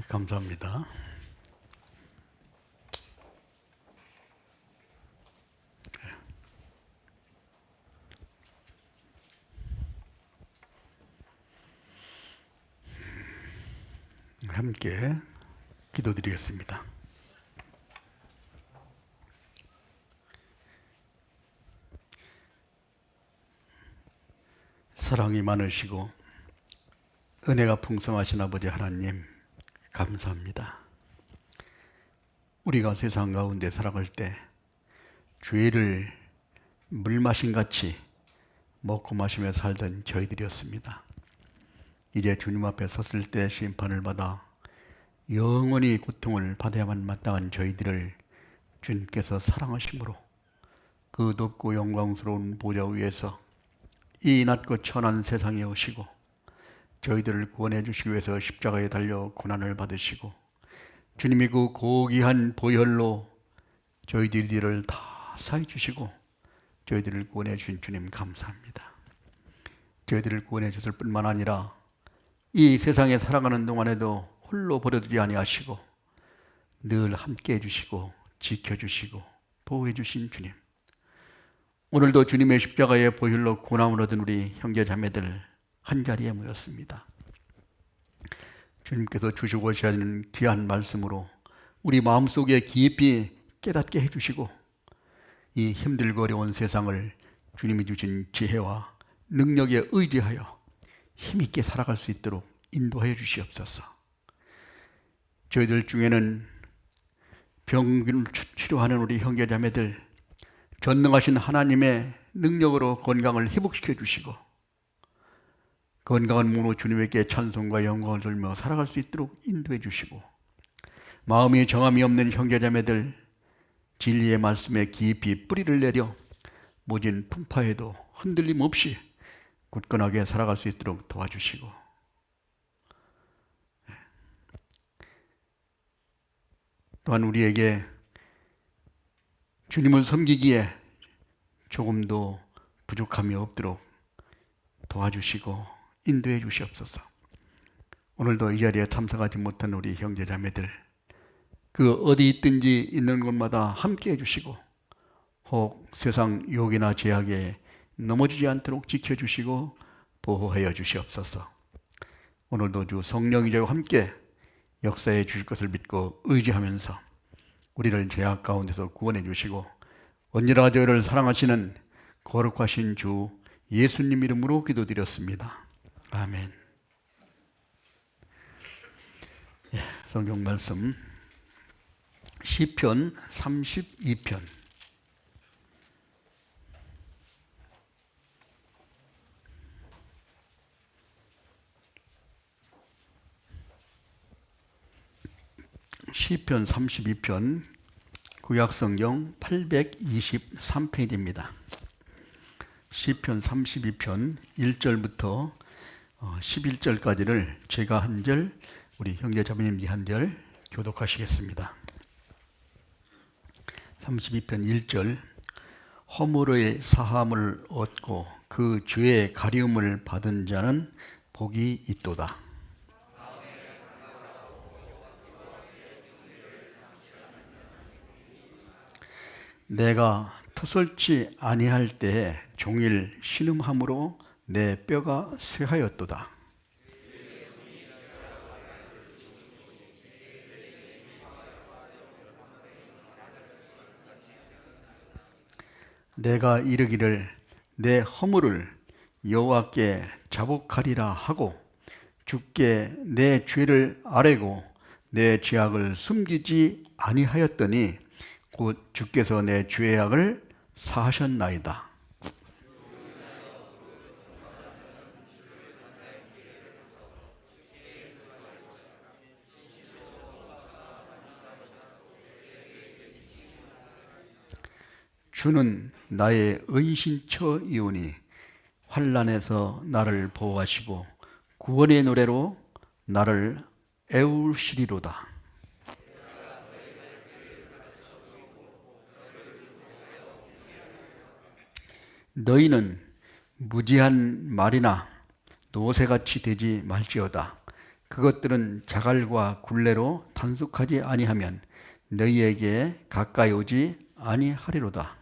감사합니다. 함께 기도드리겠습니다. 사랑이 많으시고 은혜가 풍성하신 아버지 하나님, 감사합니다. 우리가 세상 가운데 살아갈 때 죄를 물마신같이 먹고 마시며 살던 저희들이었습니다. 이제 주님 앞에 섰을 때 심판을 받아 영원히 고통을 받아야만 마땅한 저희들을 주님께서 사랑하심으로 그 높고 영광스러운 보좌 위에서 이 낮고 천한 세상에 오시고 저희들을 구원해 주시기 위해서 십자가에 달려 고난을 받으시고 주님이 그 고귀한 보혈로 저희들을 다 사해 주시고 저희들을 구원해 주신 주님 감사합니다. 저희들을 구원해 주실 뿐만 아니라 이 세상에 살아가는 동안에도 홀로 버려두지 아니하시고 늘 함께 해주시고 지켜주시고 보호해주신 주님, 오늘도 주님의 십자가의 보혈로 구원함을 얻은 우리 형제 자매들 한자리에 모였습니다. 주님께서 주시고자 하는 귀한 말씀으로 우리 마음속에 깊이 깨닫게 해주시고 이 힘들고 어려운 세상을 주님이 주신 지혜와 능력에 의지하여 힘있게 살아갈 수 있도록 인도하여 주시옵소서. 저희들 중에는 병을 치료하는 우리 형제자매들 전능하신 하나님의 능력으로 건강을 회복시켜 주시고 건강한 몸으로 주님에게 찬송과 영광을 돌며 살아갈 수 있도록 인도해 주시고 마음이 정함이 없는 형제자매들 진리의 말씀에 깊이 뿌리를 내려 모진 풍파에도 흔들림 없이 굳건하게 살아갈 수 있도록 도와주시고 또한 우리에게 주님을 섬기기에 조금도 부족함이 없도록 도와주시고 인도해 주시옵소서. 오늘도 이 자리에 참석하지 못한 우리 형제자매들 그 어디 있든지 있는 곳마다 함께 해주시고 혹 세상 욕이나 죄악에 넘어지지 않도록 지켜주시고 보호하여 주시옵소서. 오늘도 주 성령이자와 함께 역사해 주실 것을 믿고 의지하면서 우리를 죄악 가운데서 구원해 주시고 언제나 저희를 사랑하시는 거룩하신 주 예수님 이름으로 기도드렸습니다. 아멘. 성경 말씀 시편 32편 시편 32편 구약성경 823페이지입니다. 시편 32편 1절부터 11절까지를 제가 한 절, 우리 형제자매님이 한 절 교독하시겠습니다. 32편 1절 허물의 사함을 얻고 그 죄의 가리움을 받은 자는 복이 있도다. 내가 토설치 아니할 때에 종일 신음함으로 내 뼈가 쇠하였도다. 내가 이르기를 내 허물을 여호와께 자복하리라 하고 주께 내 죄를 아뢰고 내 죄악을 숨기지 아니하였더니 곧 주께서 내 죄악을 사하셨나이다. 주는 나의 은신처이오니 환난에서 나를 보호하시고 구원의 노래로 나를 애우시리로다. 너희는 무지한 말이나 노새같이 되지 말지어다. 그것들은 자갈과 굴레로 단속하지 아니하면 너희에게 가까이 오지 아니하리로다.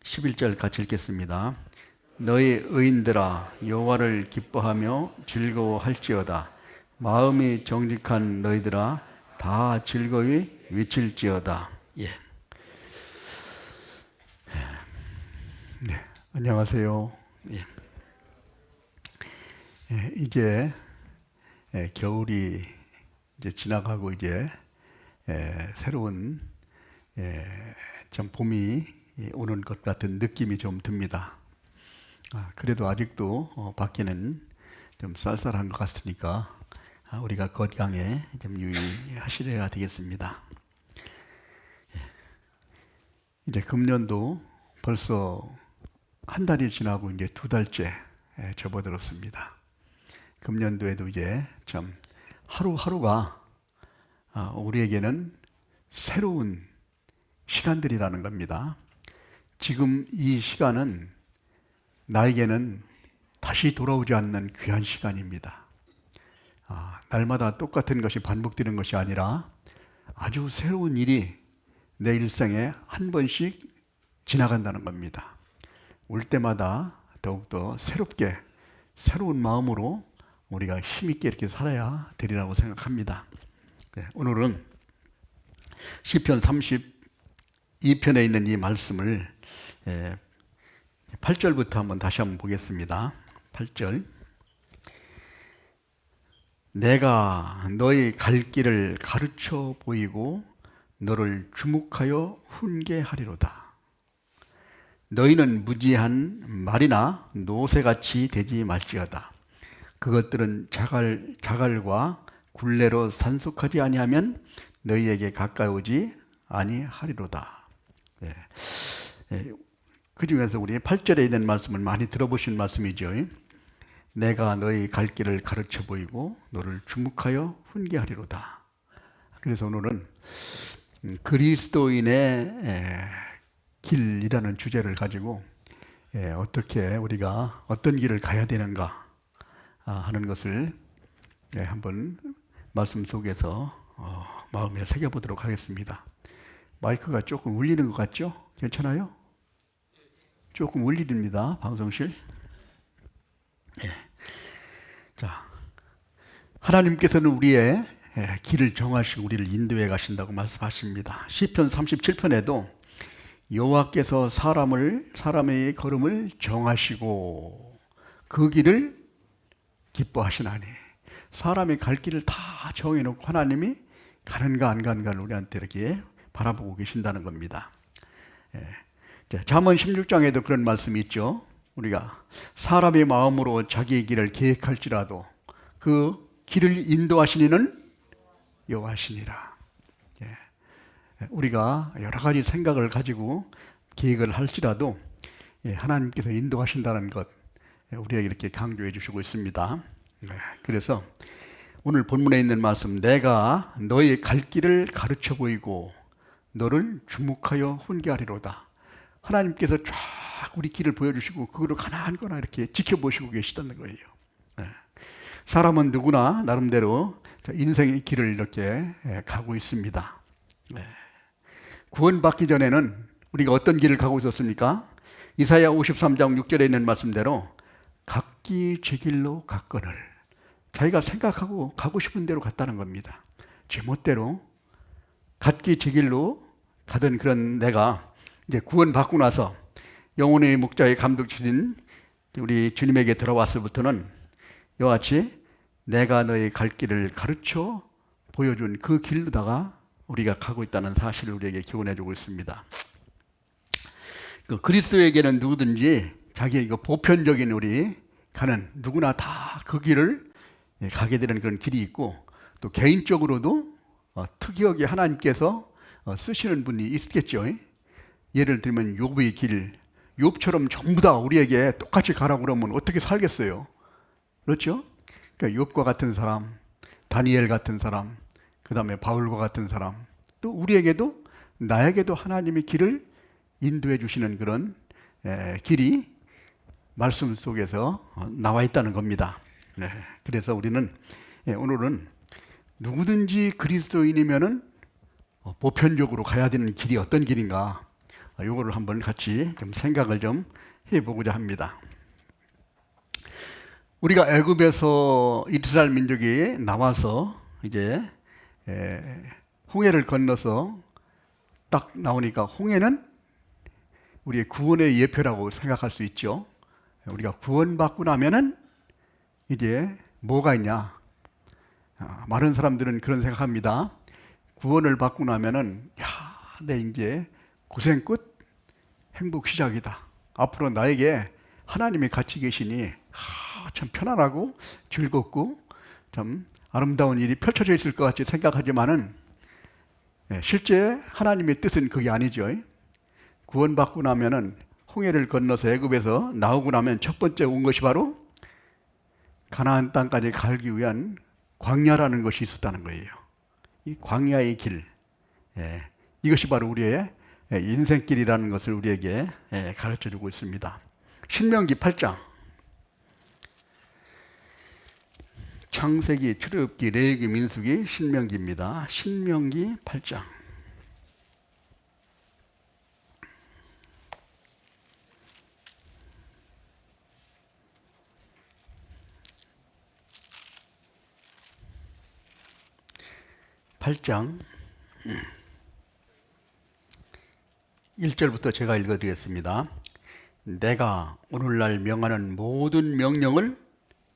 11절 같이 읽겠습니다. 너희 의인들아 여호와를 기뻐하며 즐거워할지어다. 마음이 정직한 너희들아 다 즐거이 외칠지어다. 예. 네, 안녕하세요. 예. 예, 이제 겨울이 이제 지나가고 이제 새로운 좀 봄이 오는 것 같은 느낌이 좀 듭니다. 그래도 아직도 밖에는 좀 쌀쌀한 것 같으니까 우리가 건강에 좀 유의하시려야 되겠습니다. 이제 금년도 벌써 한 달이 지나고 이제 두 달째 접어들었습니다. 금년도에도 이제 참 하루하루가 우리에게는 새로운 시간들이라는 겁니다. 지금 이 시간은 나에게는 다시 돌아오지 않는 귀한 시간입니다. 날마다 똑같은 것이 반복되는 것이 아니라 아주 새로운 일이 내 일생에 한 번씩 지나간다는 겁니다. 올 때마다 더욱더 새롭게 새로운 마음으로 우리가 힘있게 이렇게 살아야 되리라고 생각합니다. 오늘은 시편 32편에 있는 이 말씀을 8절부터 한번 다시 한번 보겠습니다. 8절. 내가 너희 갈 길을 가르쳐 보이고 너를 주목하여 훈계하리로다. 너희는 무지한 말이나 노새같이 되지 말지어다. 그것들은 자갈과 굴레로 산속하지 아니하면 너희에게 가까이 오지 아니하리로다. 그 중에서 우리 8절에 있는 말씀을 많이 들어보신 말씀이죠. 내가 너희 갈 길을 가르쳐 보이고 너를 주목하여 훈계하리로다. 그래서 오늘은 그리스도인의 길이라는 주제를 가지고 어떻게 우리가 어떤 길을 가야 되는가 하는 것을 한번 말씀 속에서 마음에 새겨보도록 하겠습니다. 마이크가 조금 울리는 것 같죠? 괜찮아요? 조금 울립니다. 방송실. 자, 하나님께서는 우리의 길을 정하시고 우리를 인도해 가신다고 말씀하십니다. 시편 37편에도 여호와께서 사람의 걸음을 정하시고 그 길을 기뻐하시나니, 사람의 갈 길을 다 정해놓고 하나님이 가는가 안 가는가를 우리한테 이렇게 바라보고 계신다는 겁니다. 잠언 16장에도 그런 말씀이 있죠. 우리가 사람의 마음으로 자기의 길을 계획할지라도 그 길을 인도하신 이는 여호와시니라. 우리가 여러 가지 생각을 가지고 계획을 할지라도 하나님께서 인도하신다는 것 우리에게 이렇게 강조해 주시고 있습니다. 그래서 오늘 본문에 있는 말씀, 내가 너의 갈 길을 가르쳐 보이고 너를 주목하여 훈계하리로다. 하나님께서 쫙 우리 길을 보여주시고 그거를 가나안거나 이렇게 지켜보시고 계시다는 거예요. 사람은 누구나 나름대로 인생의 길을 이렇게 가고 있습니다. 구원받기 전에는 우리가 어떤 길을 가고 있었습니까? 이사야 53장 6절에 있는 말씀대로 각기 제 길로 갔거늘, 자기가 생각하고 가고 싶은 대로 갔다는 겁니다. 제멋대로 각기 제 길로 가던 그런 내가 이제 구원받고 나서 영혼의 목자의 감독이신 우리 주님에게 들어왔을부터는 이와 같이 내가 너의 갈 길을 가르쳐 보여준 그 길로다가 우리가 가고 있다는 사실을 우리에게 교훈해 주고 있습니다. 그리스도에게는 누구든지 자기의 보편적인 우리 가는 누구나 다 그 길을 가게 되는 그런 길이 있고, 또 개인적으로도 특이하게 하나님께서 쓰시는 분이 있겠죠. 예를 들면 욥의 길, 욥처럼 전부 다 우리에게 똑같이 가라고 그러면 어떻게 살겠어요? 그렇죠? 그러니까 욥과 같은 사람, 다니엘 같은 사람, 그 다음에 바울과 같은 사람, 또 우리에게도 나에게도 하나님의 길을 인도해 주시는 그런 길이 말씀 속에서 나와 있다는 겁니다. 그래서 우리는 오늘은 누구든지 그리스도인이면은 보편적으로 가야 되는 길이 어떤 길인가, 이거를 한번 같이 좀 생각을 좀 해보고자 합니다. 우리가 애굽에서 이스라엘 민족이 나와서 이제 홍해를 건너서 딱 나오니까, 홍해는 우리의 구원의 예표라고 생각할 수 있죠. 우리가 구원받고 나면은 이제 뭐가 있냐? 많은 사람들은 그런 생각합니다. 구원을 받고 나면은 내 이제 고생 끝, 행복 시작이다. 앞으로 나에게 하나님이 같이 계시니 참 편안하고 즐겁고 참 아름다운 일이 펼쳐져 있을 것 같이 생각하지만은 실제 하나님의 뜻은 그게 아니죠. 구원받고 나면은 홍해를 건너서 애굽에서 나오고 나면 첫 번째 온 것이 바로 가나안 땅까지 가기 위한 광야라는 것이 있었다는 거예요. 이 광야의 길, 이것이 바로 우리의 인생길이라는 것을 우리에게 가르쳐주고 있습니다. 신명기 8장, 창세기, 출애굽기, 레위기, 민수기, 신명기입니다. 신명기 8장. (8장) 1절부터 제가 읽어드리겠습니다. 내가 오늘날 명하는 모든 명령을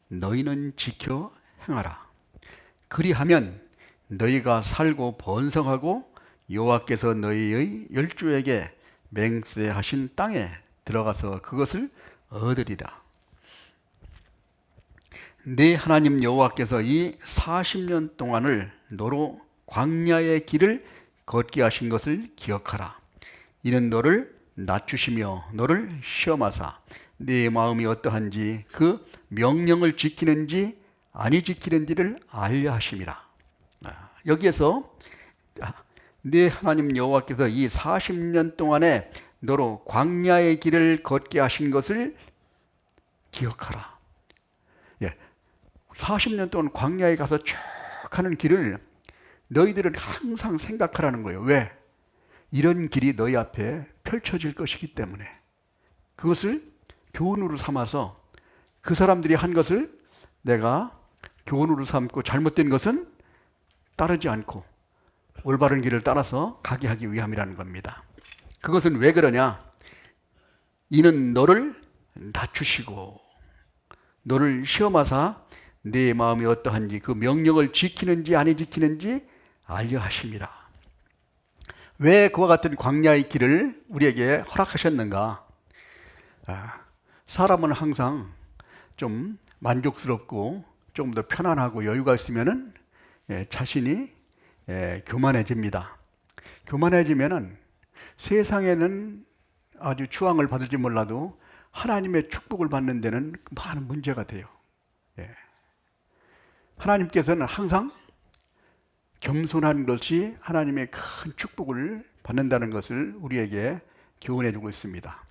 너희는 지켜 행하라. 그리하면 너희가 살고 번성하고 여호와께서 너희의 열조에게 맹세하신 땅에 들어가서 그것을 얻으리라. 네 하나님 여호와께서 이 40년 동안을 너로 광야의 길을 걷게 하신 것을 기억하라. 이는 너를 낮추시며 너를 시험하사 네 마음이 어떠한지 그 명령을 지키는지 아니 지키는지를 알려 하심이라. 여기에서 네 하나님 여호와께서 이 40년 동안에 너로 광야의 길을 걷게 하신 것을 기억하라. 40년 동안 광야에 가서 쭉 하는 길을 너희들은 항상 생각하라는 거예요. 왜? 이런 길이 너희 앞에 펼쳐질 것이기 때문에. 그것을 교훈으로 삼아서 그 사람들이 한 것을 내가 교훈으로 삼고 잘못된 것은 따르지 않고 올바른 길을 따라서 가게 하기 위함이라는 겁니다. 그것은 왜 그러냐? 이는 너를 낮추시고 너를 시험하사 네 마음이 어떠한지 그 명령을 지키는지 아니 지키는지 알려 하심이라. 왜 그와 같은 광야의 길을 우리에게 허락하셨는가? 사람은 항상 좀 만족스럽고 조금 더 편안하고 여유가 있으면은 자신이 교만해집니다. 교만해지면은 세상에는 아주 추앙을 받을지 몰라도 하나님의 축복을 받는 데는 많은 문제가 돼요. 하나님께서는 항상 겸손한 것이 하나님의 큰 축복을 받는다는 것을 우리에게 교훈해 주고 있습니다.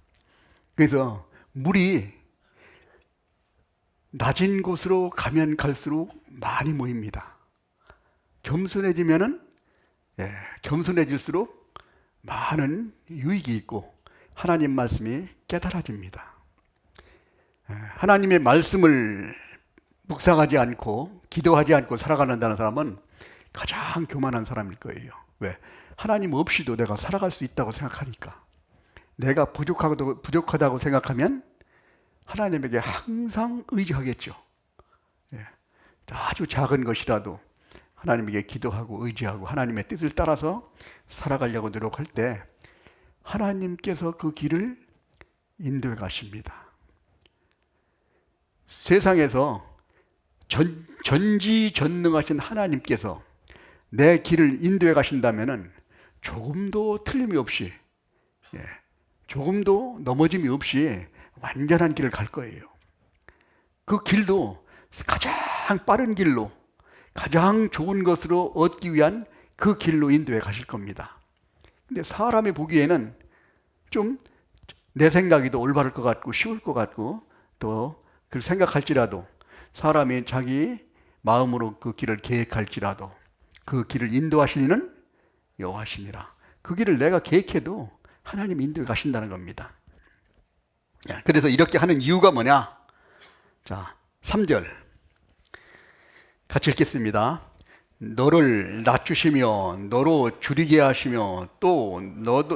그래서 물이 낮은 곳으로 가면 갈수록 많이 모입니다. 겸손해지면은 겸손해질수록 많은 유익이 있고 하나님 말씀이 깨달아집니다. 하나님의 말씀을 묵상하지 않고 기도하지 않고 살아가는다는 사람은 가장 교만한 사람일 거예요. 왜? 하나님 없이도 내가 살아갈 수 있다고 생각하니까. 내가 부족하다고 생각하면 하나님에게 항상 의지하겠죠. 아주 작은 것이라도 하나님에게 기도하고 의지하고 하나님의 뜻을 따라서 살아가려고 노력할 때 하나님께서 그 길을 인도해 가십니다. 세상에서 전지전능하신 하나님께서 내 길을 인도해 가신다면은 조금도 틀림이 없이, 조금도 넘어짐이 없이 완전한 길을 갈 거예요. 그 길도 가장 빠른 길로, 가장 좋은 것으로 얻기 위한 그 길로 인도해 가실 겁니다. 근데 사람이 보기에는 좀 내 생각이 더 올바를 것 같고 쉬울 것 같고 또 그걸 생각할지라도 사람이 자기 마음으로 그 길을 계획할지라도 그 길을 인도하시는 여호와시니라. 그 길을 내가 계획해도 하나님 인도해 가신다는 겁니다. 그래서 이렇게 하는 이유가 뭐냐? 자, 3절 같이 읽겠습니다. 너를 낮추시며 너로 줄이게 하시며 또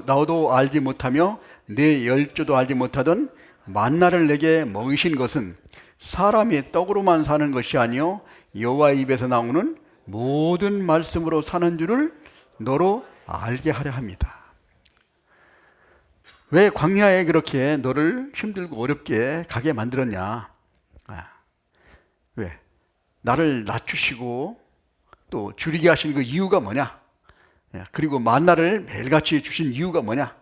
나도 알지 못하며 내 열조도 알지 못하던 만나를 내게 먹이신 것은 사람이 떡으로만 사는 것이 아니요 여호와의 입에서 나오는 모든 말씀으로 사는 줄을 너로 알게 하려 합니다. 왜 광야에 그렇게 너를 힘들고 어렵게 가게 만들었냐? 왜? 나를 낮추시고 또 줄이게 하신 그 이유가 뭐냐? 그리고 만나를 매일같이 주신 이유가 뭐냐?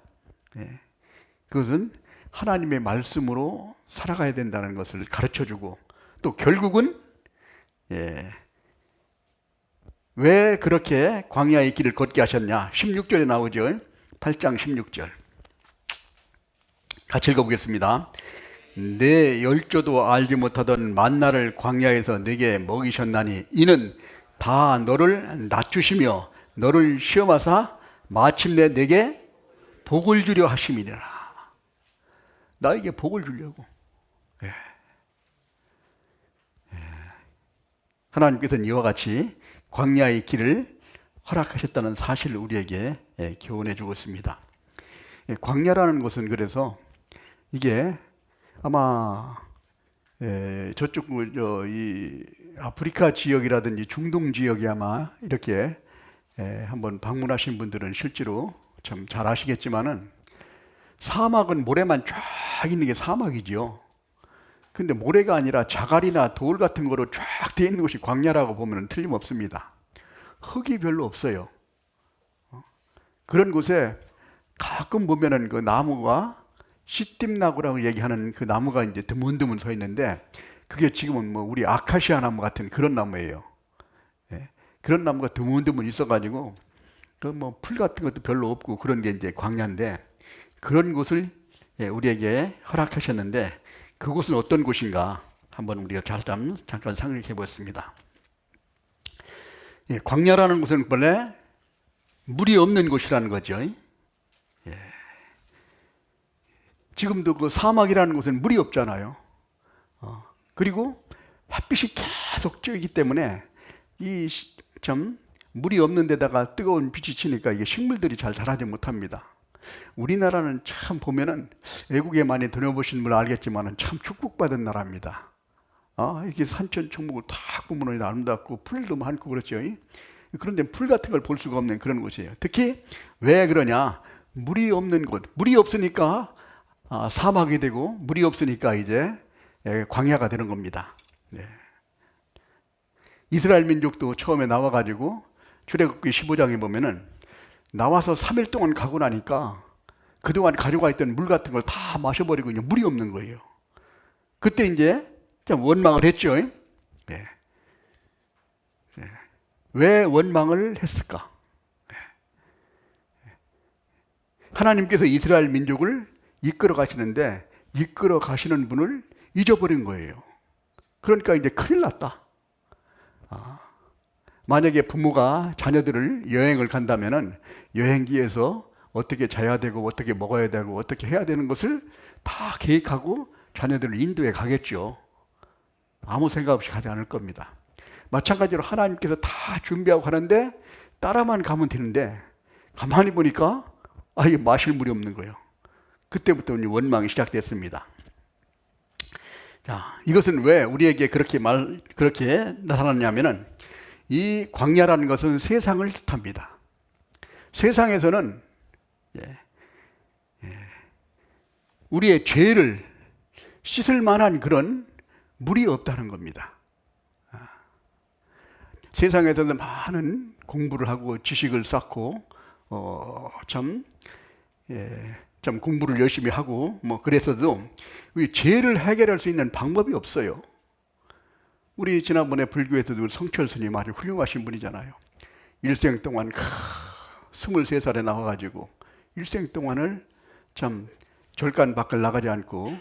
그것은 하나님의 말씀으로 살아가야 된다는 것을 가르쳐주고 또 결국은 왜 그렇게 광야의 길을 걷게 하셨냐? 16절에 나오죠. 8장 16절 같이 읽어보겠습니다. 내 열조도 알지 못하던 만나를 광야에서 내게 먹이셨나니 이는 다 너를 낮추시며 너를 시험하사 마침내 내게 복을 주려 하심이니라. 나에게 복을 주려고. 하나님께서는 이와 같이 광야의 길을 허락하셨다는 사실을 우리에게 교훈해 주고 있습니다. 광야라는 것은 그래서 이게 아마 저쪽 이 아프리카 지역이라든지 중동 지역에 아마 이렇게 한번 방문하신 분들은 실제로 참 잘 아시겠지만은 사막은 모래만 쫙 있는 게 사막이죠. 근데 모래가 아니라 자갈이나 돌 같은 거로 쫙 되어 있는 곳이 광야라고 보면 틀림없습니다. 흙이 별로 없어요. 그런 곳에 가끔 보면은 그 나무가 시띠나무라고 얘기하는 그 나무가 이제 드문드문 서 있는데 그게 지금은 뭐 우리 아카시아 나무 같은 그런 나무예요. 그런 나무가 드문드문 있어가지고 그 뭐 풀 같은 것도 별로 없고 그런 게 이제 광야인데 그런 곳을 우리에게 허락하셨는데 그곳은 어떤 곳인가 한번 우리가 잠깐 생각해 보겠습니다. 광야라는 곳은 원래 물이 없는 곳이라는 거죠. 지금도 그 사막이라는 곳은 물이 없잖아요. 그리고 햇빛이 계속 쬐기 때문에 이 참 물이 없는 데다가 뜨거운 빛이 치니까 이게 식물들이 잘 자라지 못합니다. 우리나라는 참 보면은 외국에 많이 다녀보신 분은 알겠지만은 참 축복받은 나라입니다. 이렇게 산천 초목을 탁 보면 아름답고 풀도 많고 그렇죠. 그런데 풀 같은 걸 볼 수가 없는 그런 곳이에요. 특히 왜 그러냐? 물이 없는 곳, 물이 없으니까 사막이 되고 물이 없으니까 이제 광야가 되는 겁니다. 이스라엘 민족도 처음에 나와가지고 출애굽기 15장에 보면은 나와서 3일 동안 가고 나니까 그동안 가져가 있던 물 같은 걸 다 마셔버리고 이제 물이 없는 거예요. 그때 이제 좀 원망을 했죠. 왜 원망을 했을까? 하나님께서 이스라엘 민족을 이끌어 가시는데 이끌어 가시는 분을 잊어버린 거예요. 그러니까 이제 큰일 났다. 만약에 부모가 자녀들을 여행을 간다면은 여행기에서 어떻게 자야 되고 어떻게 먹어야 되고 어떻게 해야 되는 것을 다 계획하고 자녀들을 인도해 가겠죠. 아무 생각 없이 가지 않을 겁니다. 마찬가지로 하나님께서 다 준비하고 가는데 따라만 가면 되는데 가만히 보니까 이게 마실 물이 없는 거예요. 그때부터 원망이 시작됐습니다. 자, 이것은 왜 우리에게 그렇게 나타났냐면은 이 광야라는 것은 세상을 뜻합니다. 세상에서는 우리의 죄를 씻을 만한 그런 물이 없다는 겁니다. 세상에서는 많은 공부를 하고 지식을 쌓고 참 공부를 열심히 하고 뭐 그랬어도 우리 죄를 해결할 수 있는 방법이 없어요. 우리 지난번에 불교에서도 성철 스님 아주 훌륭하신 분이잖아요. 일생 동안 23살에 나와가지고 일생 동안을 참 절간 밖을 나가지 않고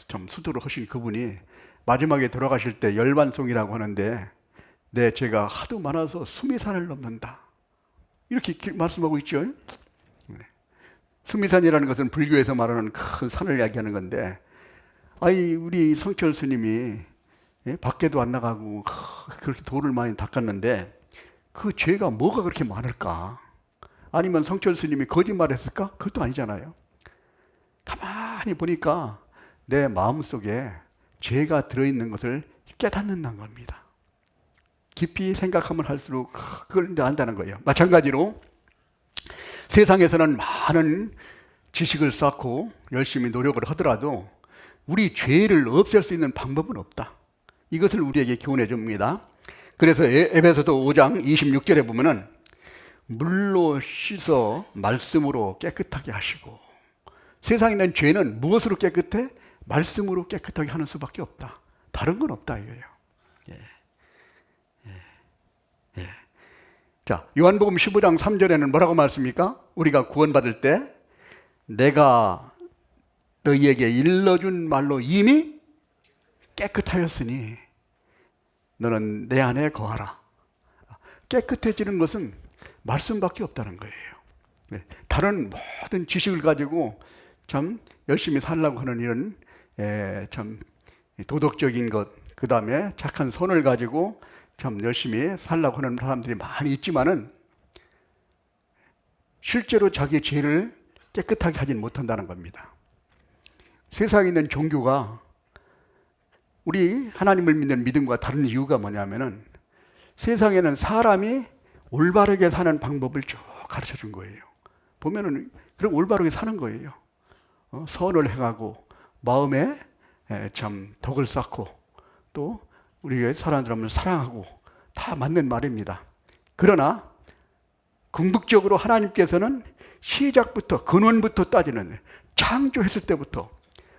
좀 수도를 하신 그분이 마지막에 돌아가실 때 열반송이라고 하는데 내 죄가 하도 많아서 수미산을 넘는다. 이렇게 말씀하고 있죠. 수미산이라는 것은 불교에서 말하는 큰 산을 이야기하는 건데, 아이 우리 성철 스님이 밖에도 안 나가고 그렇게 돌을 많이 닦았는데 그 죄가 뭐가 그렇게 많을까? 아니면 성철 스님이 거짓말했을까? 그것도 아니잖아요. 가만히 보니까 내 마음속에 죄가 들어있는 것을 깨닫는다는 겁니다. 깊이 생각하면 할수록 그걸 이제 안다는 거예요. 마찬가지로 세상에서는 많은 지식을 쌓고 열심히 노력을 하더라도 우리 죄를 없앨 수 있는 방법은 없다. 이것을 우리에게 교훈해 줍니다. 그래서 에베소서 5장 26절에 보면은 물로 씻어 말씀으로 깨끗하게 하시고, 세상에 있는 죄는 무엇으로 깨끗해? 말씀으로 깨끗하게 하는 수밖에 없다. 다른 건 없다 이거예요. 자, 요한복음 15장 3절에는 뭐라고 말씀입니까? 우리가 구원받을 때 내가 너희에게 일러준 말로 이미 깨끗하였으니 너는 내 안에 거하라. 깨끗해지는 것은 말씀밖에 없다는 거예요. 다른 모든 지식을 가지고 참 열심히 살려고 하는 이런 참 도덕적인 것, 그 다음에 착한 선을 가지고 참 열심히 살려고 하는 사람들이 많이 있지만은 실제로 자기 죄를 깨끗하게 하진 못한다는 겁니다. 세상에 있는 종교가 우리 하나님을 믿는 믿음과 다른 이유가 뭐냐면은 세상에는 사람이 올바르게 사는 방법을 쭉 가르쳐 준 거예요. 보면은 그럼 올바르게 사는 거예요. 선을 행하고 마음에 참 덕을 쌓고 또 우리의 사람들을 사랑하고 다 맞는 말입니다. 그러나 궁극적으로 하나님께서는 시작부터 근원부터 따지는 창조했을 때부터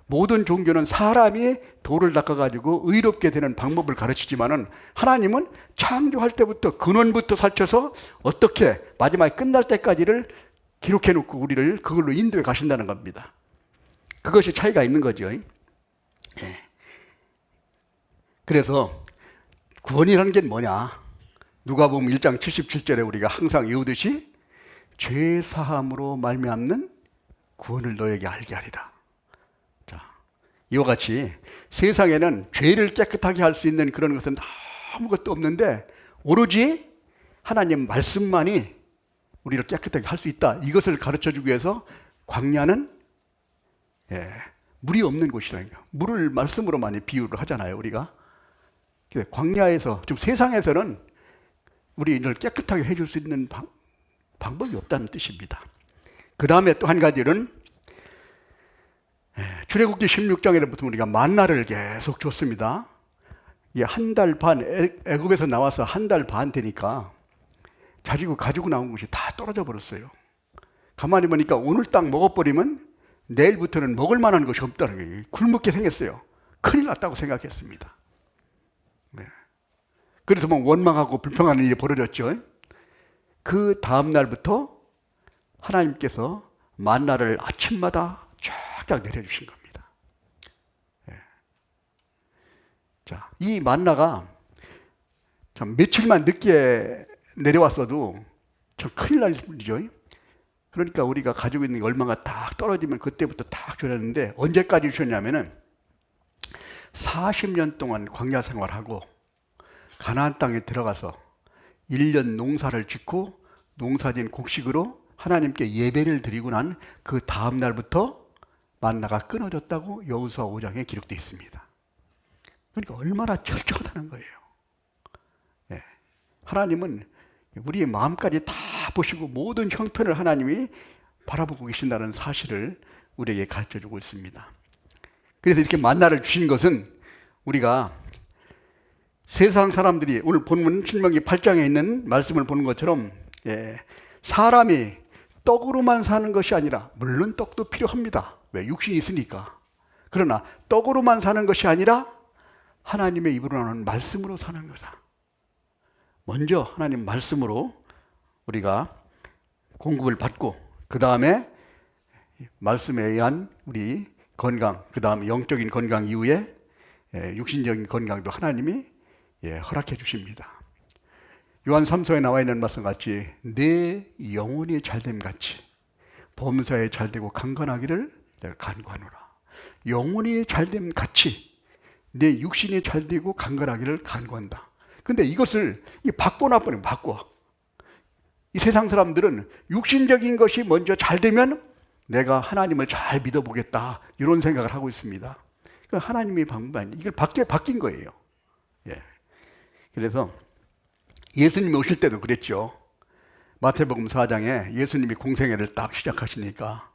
모든 종교는 사람이 돌을 닦아가지고 의롭게 되는 방법을 가르치지만은 하나님은 창조할 때부터 근원부터 살펴서 어떻게 마지막에 끝날 때까지를 기록해 놓고 우리를 그걸로 인도해 가신다는 겁니다. 그것이 차이가 있는 거죠. 그래서 구원이라는 게 뭐냐? 누가복음 1장 77절에 우리가 항상 외우듯이 죄 사함으로 말미암는 구원을 너에게 알게 하리라. 자, 이와 같이 세상에는 죄를 깨끗하게 할 수 있는 그런 것은 아무것도 없는데 오로지 하나님 말씀만이 우리를 깨끗하게 할 수 있다. 이것을 가르쳐주기 위해서 광야는 물이 없는 곳이라니까. 물을 말씀으로 많이 비유를 하잖아요, 우리가. 광야에서, 즉 세상에서는 우리를 깨끗하게 해줄 수 있는 방법이 없다는 뜻입니다. 그 다음에 또 한 가지는 출애굽기 16장에부터 우리가 만나를 계속 줬습니다. 한 달 반, 애굽에서 나와서 한 달 반 되니까 가지고 나온 것이 다 떨어져 버렸어요. 가만히 보니까 오늘 딱 먹어버리면 내일부터는 먹을 만한 것이 없다는 거예요. 굶게 생겼어요. 큰일 났다고 생각했습니다. 그래서 뭐 원망하고 불평하는 일이 벌어졌죠. 그 다음 날부터 하나님께서 만나를 아침마다 쫙쫙 내려주신 겁니다. 자, 이 만나가 참 며칠만 늦게 내려왔어도 참 큰일 날 일이죠. 그러니까 우리가 가지고 있는 게 얼마가 딱 떨어지면 그때부터 딱 주셨는데 언제까지 주셨냐면은 40년 동안 광야 생활하고 가나안 땅에 들어가서 1년 농사를 짓고 농사진 곡식으로 하나님께 예배를 드리고 난 그 다음 날부터 만나가 끊어졌다고 여호수아 5장에 기록되어 있습니다. 그러니까 얼마나 철저하다는 거예요. 하나님은 우리의 마음까지 다 보시고 모든 형편을 하나님이 바라보고 계신다는 사실을 우리에게 가르쳐주고 있습니다. 그래서 이렇게 만나를 주신 것은 우리가 세상 사람들이 오늘 본문 신명기 8장에 있는 말씀을 보는 것처럼 사람이 떡으로만 사는 것이 아니라 물론 떡도 필요합니다. 왜? 육신이 있으니까. 그러나 떡으로만 사는 것이 아니라 하나님의 입으로 나오는 말씀으로 사는 거다. 먼저 하나님 말씀으로 우리가 공급을 받고 그 다음에 말씀에 의한 우리 건강, 그 다음에 영적인 건강 이후에 육신적인 건강도 하나님이 허락해 주십니다. 요한 3서에 나와 있는 말씀 같이 내 영혼이 잘됨 같이 범사에 잘되고 강건하기를 내가 간구하노라. 영혼이 잘됨 같이 내 육신이 잘되고 강건하기를 간구한다. 근데 이것을 바꿔놔버리면 바꿔. 이 세상 사람들은 육신적인 것이 먼저 잘되면 내가 하나님을 잘 믿어보겠다 이런 생각을 하고 있습니다. 그러니까 하나님의 방법이 아니에요. 이걸 바뀐 거예요. 그래서 예수님이 오실 때도 그랬죠. 마태복음 4장에 예수님이 공생애를 딱 시작하시니까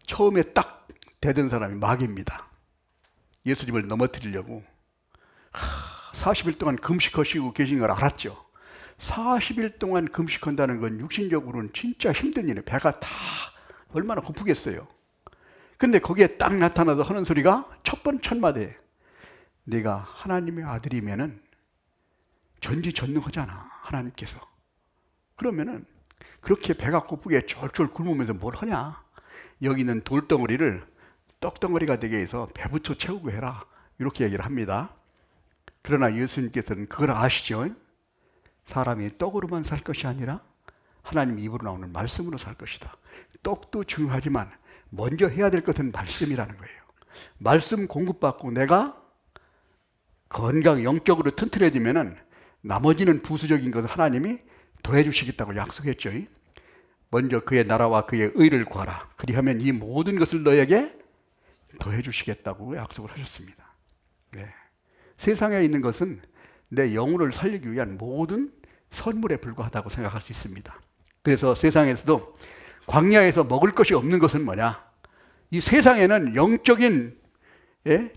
처음에 딱 대든 사람이 마귀입니다. 예수님을 넘어뜨리려고 40일 동안 금식하시고 계신 걸 알았죠. 40일 동안 금식한다는 건 육신적으로는 진짜 힘든 일이에요. 배가 다 얼마나 고프겠어요. 근데 거기에 딱 나타나서 하는 소리가 첫 마디에 네가 하나님의 아들이면은 전지전능하잖아 하나님께서. 그러면은 그렇게 배가 고프게 쫄쫄 굶으면서 뭘 하냐. 여기 있는 돌덩어리를 떡덩어리가 되게 해서 배부터 채우고 해라 이렇게 얘기를 합니다. 그러나 예수님께서는 그걸 아시죠? 사람이 떡으로만 살 것이 아니라 하나님 입으로 나오는 말씀으로 살 것이다. 떡도 중요하지만 먼저 해야 될 것은 말씀이라는 거예요. 말씀 공급받고 내가 건강 영적으로 튼튼해지면은 나머지는 부수적인 것을 하나님이 더해 주시겠다고 약속했죠. 먼저 그의 나라와 그의 의를 구하라. 그리하면 이 모든 것을 너에게 더해 주시겠다고 약속을 하셨습니다. 세상에 있는 것은 내 영혼을 살리기 위한 모든 선물에 불과하다고 생각할 수 있습니다. 그래서 세상에서도 광야에서 먹을 것이 없는 것은 뭐냐? 이 세상에는 영적인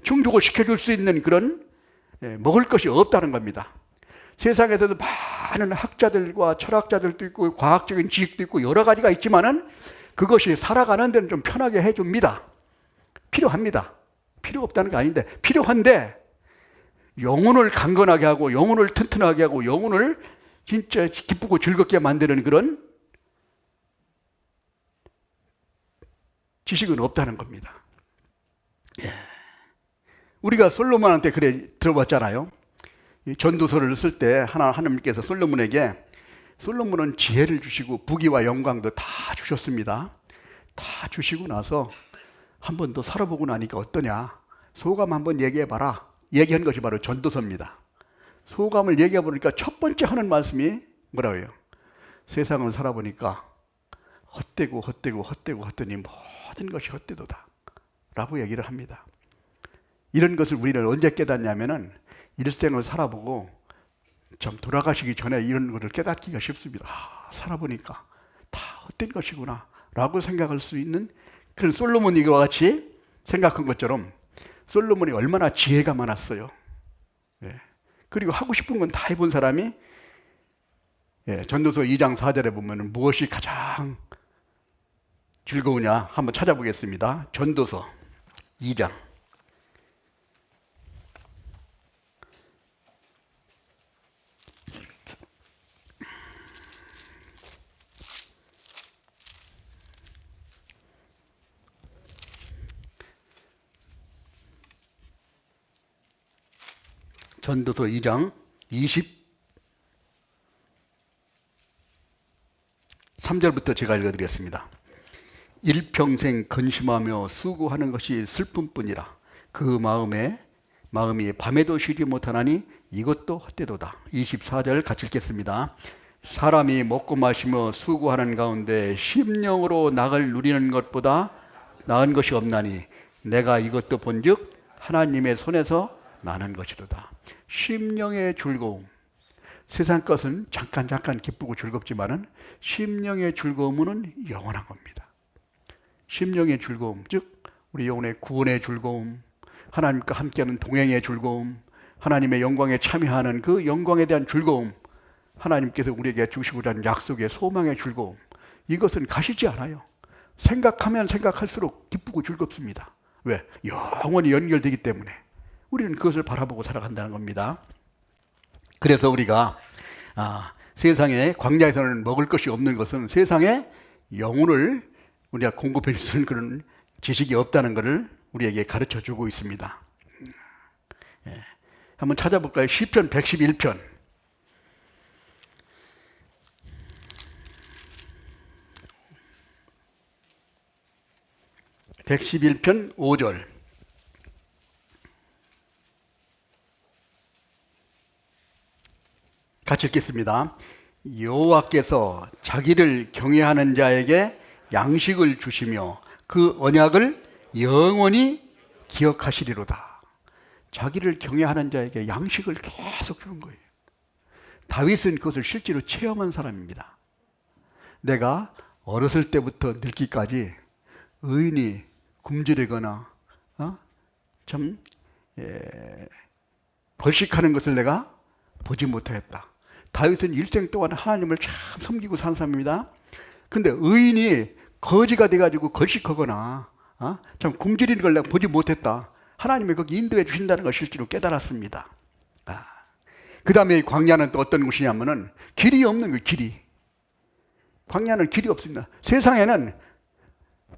충족을 시켜줄 수 있는 그런 먹을 것이 없다는 겁니다. 세상에서도 많은 학자들과 철학자들도 있고 과학적인 지식도 있고 여러 가지가 있지만은 그것이 살아가는 데는 좀 편하게 해줍니다. 필요합니다. 필요 없다는 게 아닌데 필요한데 영혼을 강건하게 하고 영혼을 튼튼하게 하고 영혼을 진짜 기쁘고 즐겁게 만드는 그런 지식은 없다는 겁니다. 우리가 솔로몬한테 그래 들어봤잖아요. 전도서를 쓸 때 하나님께서 솔로몬은 지혜를 주시고 부귀와 영광도 다 주셨습니다. 다 주시고 나서 한 번 더 살아보고 나니까 어떠냐? 소감 한번 얘기해봐라. 얘기한 것이 바로 전도서입니다. 소감을 얘기해보니까 첫 번째 하는 말씀이 뭐라고 해요? 세상을 살아보니까 헛되고 헛되니 모든 것이 헛되도다 라고 얘기를 합니다. 이런 것을 우리는 언제 깨닫냐면은 일생을 살아보고 좀 돌아가시기 전에 이런 것을 깨닫기가 쉽습니다. 살아보니까 다 헛된 것이구나 라고 생각할 수 있는 그런 솔로몬이 이와 같이 생각한 것처럼 솔로몬이 얼마나 지혜가 많았어요. 그리고 하고 싶은 건 다 해본 사람이 전도서 2장 4절에 보면 무엇이 가장 즐거우냐 한번 찾아보겠습니다. 전도서 2장 전도서 2장 23절부터 제가 읽어드리겠습니다. 일평생 근심하며 수고하는 것이 슬픔뿐이라 그 마음이 밤에도 쉬지 못하나니 이것도 헛되도다. 24절 같이 읽겠습니다. 사람이 먹고 마시며 수고하는 가운데 심령으로 낙을 누리는 것보다 나은 것이 없나니 내가 이것도 본즉 하나님의 손에서 나는 것이로다. 심령의 즐거움. 세상 것은 잠깐 기쁘고 즐겁지만은 심령의 즐거움은 영원한 겁니다. 심령의 즐거움, 즉 우리 영혼의 구원의 즐거움, 하나님과 함께하는 동행의 즐거움, 하나님의 영광에 참여하는 그 영광에 대한 즐거움, 하나님께서 우리에게 주시고자 하는 약속의 소망의 즐거움, 이것은 가시지 않아요. 생각하면 생각할수록 기쁘고 즐겁습니다. 왜? 영원히 연결되기 때문에 우리는 그것을 바라보고 살아간다는 겁니다. 그래서 우리가 세상에 광야에서는 먹을 것이 없는 것은 세상에 영혼을 우리가 공급해 주는 그런 지식이 없다는 것을 우리에게 가르쳐 주고 있습니다. 예. 한번 찾아볼까요? 시편 111편. 111편 5절. 같이 읽겠습니다. 여호와께서 자기를 경외하는 자에게 양식을 주시며 그 언약을 영원히 기억하시리로다. 자기를 경외하는 자에게 양식을 계속 주는 거예요. 다윗은 그것을 실제로 체험한 사람입니다. 내가 어렸을 때부터 늙기까지 의인이 굶주리거나 벌식하는 것을 내가 보지 못하였다. 다윗은 일생 동안 하나님을 참 섬기고 산 사람입니다. 근데 의인이 거지가 돼가지고 걸식하거나 참 굶주리는 걸 내가 보지 못했다. 하나님이 거기 인도해 주신다는 걸 실제로 깨달았습니다. 그 다음에 광야는 또 어떤 곳이냐면은 길이 없는 거예요. 길이. 광야는 길이 없습니다. 세상에는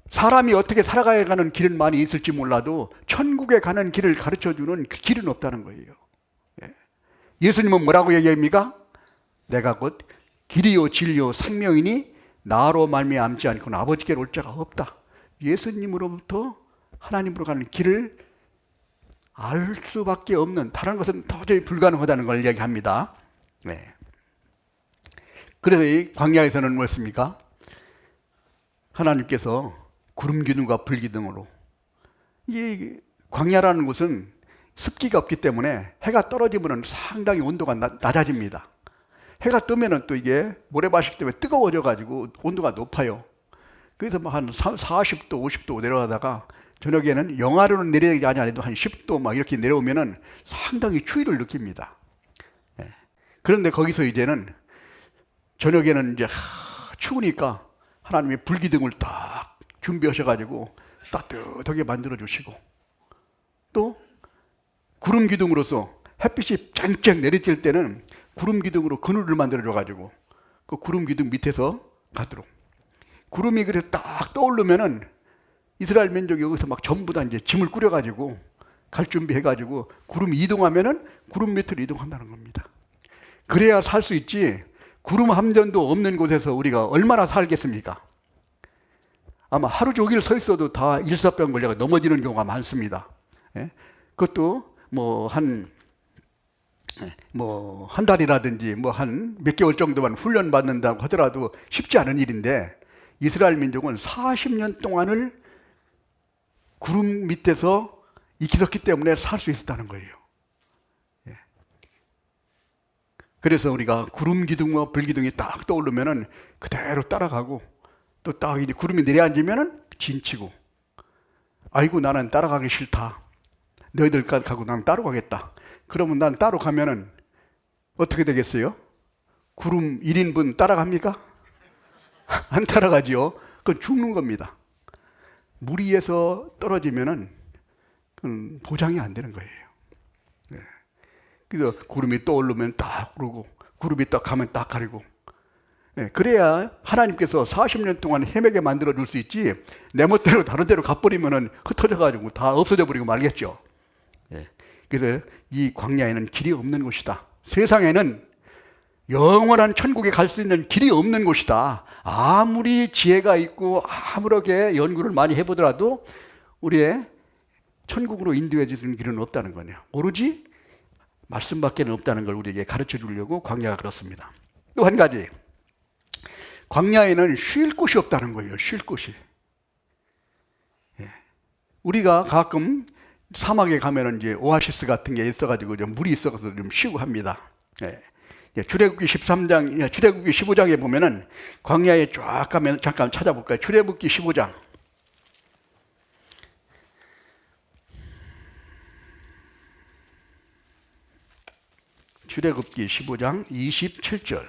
사람이 어떻게 살아가야 가는 길은 많이 있을지 몰라도 천국에 가는 길을 가르쳐주는 그 길은 없다는 거예요. 예수님은 뭐라고 얘기합니까? 내가 곧 길이요 진리요 생명이니 나로 말미암지 않고는 아버지께로 올 자가 없다. 예수님으로부터 하나님으로 가는 길을 알 수밖에 없는, 다른 것은 도저히 불가능하다는 걸 얘기합니다. 그래서 이 광야에서는 뭐였습니까? 하나님께서 구름 기둥과 불 기둥으로, 이 광야라는 곳은 습기가 없기 때문에 해가 떨어지면 상당히 온도가 낮아집니다. 해가 뜨면은 또 이게 모래바식 때문에 뜨거워져 가지고 온도가 높아요. 그래서 막 한 40도, 50도 내려가다가 저녁에는 영하로는 내려가지 아니라도 한 10도 막 이렇게 내려오면은 상당히 추위를 느낍니다. 그런데 거기서 이제는 저녁에는 이제 추우니까 하나님이 불기둥을 딱 준비하셔가지고 따뜻하게 만들어 주시고, 또 구름 기둥으로서 햇빛이 쨍쨍 내리칠 때는 구름 기둥으로 그늘을 만들어 줘가지고 그 구름 기둥 밑에서 가도록, 구름이 그래서 딱 떠오르면은 이스라엘 민족이 여기서 막 전부 다 이제 짐을 꾸려가지고 갈 준비해가지고 구름이 이동하면은 구름 밑으로 이동한다는 겁니다. 그래야 살 수 있지, 구름 한 점도 없는 곳에서 우리가 얼마나 살겠습니까? 아마 하루 종일 서 있어도 다 일사병 걸려가 넘어지는 경우가 많습니다. 그것도 한 달이라든지 한 몇 개월 정도만 훈련 받는다고 하더라도 쉽지 않은 일인데, 이스라엘 민족은 40년 동안을 구름 밑에서 있었기 때문에 살 수 있었다는 거예요. 그래서 우리가 구름 기둥과 불 기둥이 딱 떠오르면은 그대로 따라가고, 또 딱 이제 구름이 내려앉으면은 진치고, 아이고 나는 따라가기 싫다, 너희들 가고 나는 따로 가겠다. 그러면 난 따로 가면은 어떻게 되겠어요? 구름 1인분 따라갑니까? 안 따라가지요. 그건 죽는 겁니다. 물 위에서 떨어지면은 그건 보장이 안 되는 거예요. 그래서 구름이 떠오르면 딱 오르고, 구름이 딱 가면 딱 가리고. 그래야 하나님께서 40년 동안 헤매게 만들어 줄 수 있지, 내 멋대로 다른 데로 가버리면은 흩어져 가지고 다 없어져 버리고 말겠죠. 그래서 이 광야에는 길이 없는 곳이다. 세상에는 영원한 천국에 갈 수 있는 길이 없는 곳이다. 아무리 지혜가 있고 아무렇게 연구를 많이 해보더라도 우리의 천국으로 인도해 주는 길은 없다는 거네요. 오로지 말씀밖에는 없다는 걸 우리에게 가르쳐 주려고 광야가 그렇습니다. 또 한 가지, 광야에는 쉴 곳이 없다는 거예요. 쉴 곳이. 우리가 가끔 사막에 가면은 이제 오아시스 같은 게 있어가지고 좀 물이 있어서 좀 쉬고 합니다. 출애굽기 13장, 출애굽기 15장에 보면은 광야에 쫙 가면 잠깐 찾아볼까요? 출애굽기 15장. 출애굽기 15장 27절.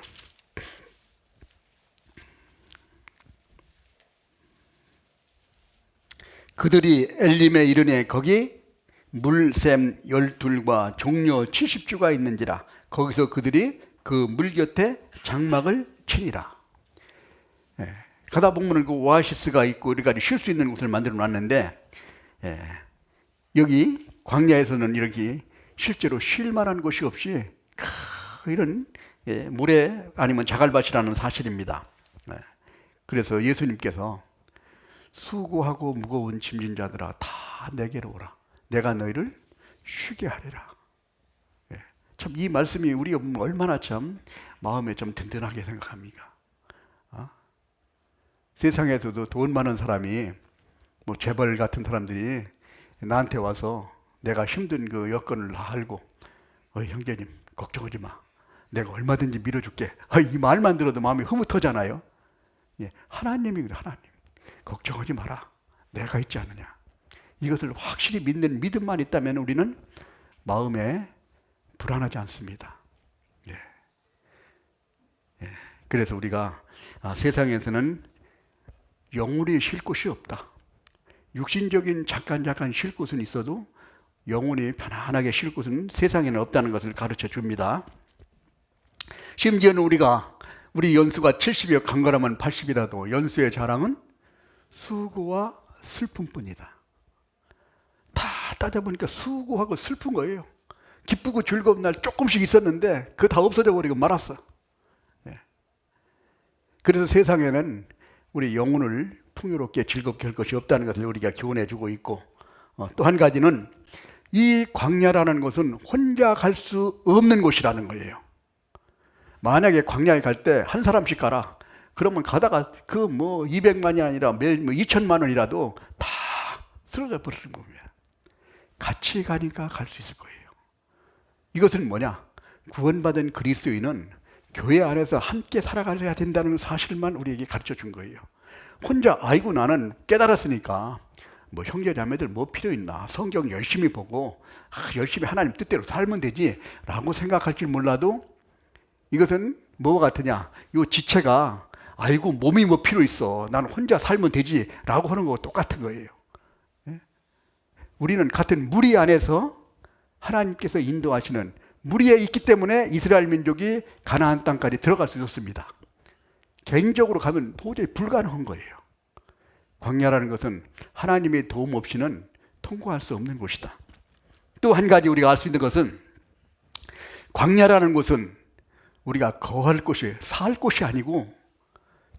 그들이 엘림에 이르니 거기 물샘 12과 종려 70주가 있는지라. 거기서 그들이 그 물 곁에 장막을 치니라. 가다 보면은 그 오아시스가 있고 이렇게 쉴 수 있는 곳을 만들어 놨는데, 여기 광야에서는 이렇게 실제로 쉴 만한 곳이 없이 이런 모래 아니면 자갈밭이라는 사실입니다. 그래서 예수님께서 수고하고 무거운 짐진 자들아 다 내게로 오라. 내가 너희를 쉬게 하리라. 참 이 말씀이 우리가 얼마나 참 마음에 좀 든든하게 생각합니까? 세상에서도 돈 많은 사람이 뭐 재벌 같은 사람들이 나한테 와서 내가 힘든 그 여건을 다 알고 형제님 걱정하지 마. 내가 얼마든지 밀어줄게. 이 말만 들어도 마음이 흐뭇하잖아요. 하나님이 그래. 하나님 걱정하지 마라. 내가 있지 않느냐. 이것을 확실히 믿는 믿음만 있다면 우리는 마음에 불안하지 않습니다. 그래서 우리가 세상에서는 영혼이 쉴 곳이 없다. 육신적인 잠깐 쉴 곳은 있어도 영혼이 편안하게 쉴 곳은 세상에는 없다는 것을 가르쳐 줍니다. 심지어는 우리 연수가 70이여 강건하면 80이라도 연수의 자랑은 수고와 슬픔뿐이다. 다 따져보니까 수고하고 슬픈 거예요. 기쁘고 즐거운 날 조금씩 있었는데 그거 다 없어져 버리고 말았어. 그래서 세상에는 우리 영혼을 풍요롭게 즐겁게 할 것이 없다는 것을 우리가 교훈해 주고 있고, 또 한 가지는 이 광야라는 것은 혼자 갈 수 없는 곳이라는 거예요. 만약에 광야에 갈 때 한 사람씩 가라. 그러면 가다가 그 200만이 아니라 2천만 원이라도 다 쓰러져 버리는 겁니다. 같이 가니까 갈 수 있을 거예요. 이것은 뭐냐? 구원받은 그리스도인은 교회 안에서 함께 살아가야 된다는 사실만 우리에게 가르쳐 준 거예요. 혼자 아이고 나는 깨달았으니까 형제 자매들 뭐 필요 있나, 성경 열심히 보고 열심히 하나님 뜻대로 살면 되지 라고 생각할 줄 몰라도, 이것은 뭐와 같으냐, 요 지체가 아이고 몸이 뭐 필요 있어, 나는 혼자 살면 되지 라고 하는 거와 똑같은 거예요. 우리는 같은 무리 안에서 하나님께서 인도하시는 무리에 있기 때문에 이스라엘 민족이 가나안 땅까지 들어갈 수 있었습니다. 개인적으로 가면 도저히 불가능한 거예요. 광야라는 것은 하나님의 도움 없이는 통과할 수 없는 곳이다. 또 한 가지 우리가 알 수 있는 것은, 광야라는 곳은 우리가 거할 곳이, 살 곳이 아니고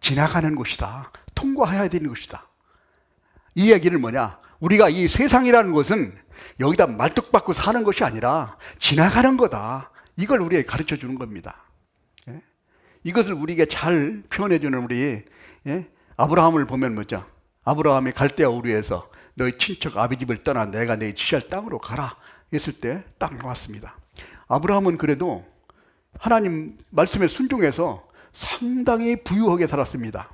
지나가는 곳이다. 통과해야 되는 곳이다. 이 얘기는 뭐냐? 우리가 이 세상이라는 것은 여기다 말뚝박고 사는 것이 아니라 지나가는 거다. 이걸 우리에게 가르쳐 주는 겁니다. 이것을 우리에게 잘 표현해 주는 우리 아브라함을 보면 뭐죠? 아브라함이 갈대아 우르에서 너희 친척 아비 집을 떠나 내가 너희 지시할 땅으로 가라 했을 때 딱 나왔습니다. 아브라함은 그래도 하나님 말씀에 순종해서 상당히 부유하게 살았습니다.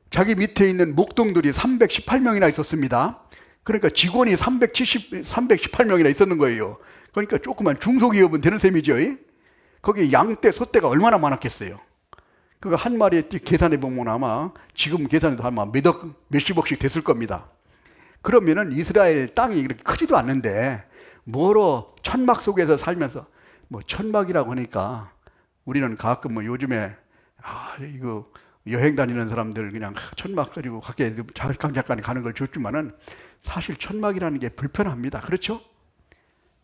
자기 밑에 있는 목동들이 318명이나 있었습니다. 그러니까 직원이 318명이나 있었는 거예요. 그러니까 조그만 중소기업은 되는 셈이죠. 거기 양떼, 소떼가 얼마나 많았겠어요. 그거 한 마리에 계산해 보면 아마 지금 계산해도 아마 몇십억씩 됐을 겁니다. 그러면은 이스라엘 땅이 그렇게 크지도 않는데 뭐로 천막 속에서 살면서, 천막이라고 하니까 우리는 가끔 요즘에 이거 여행 다니는 사람들 그냥 천막 가지고 밖에 잠깐 가는 걸 줬지만은 사실 천막이라는 게 불편합니다. 그렇죠?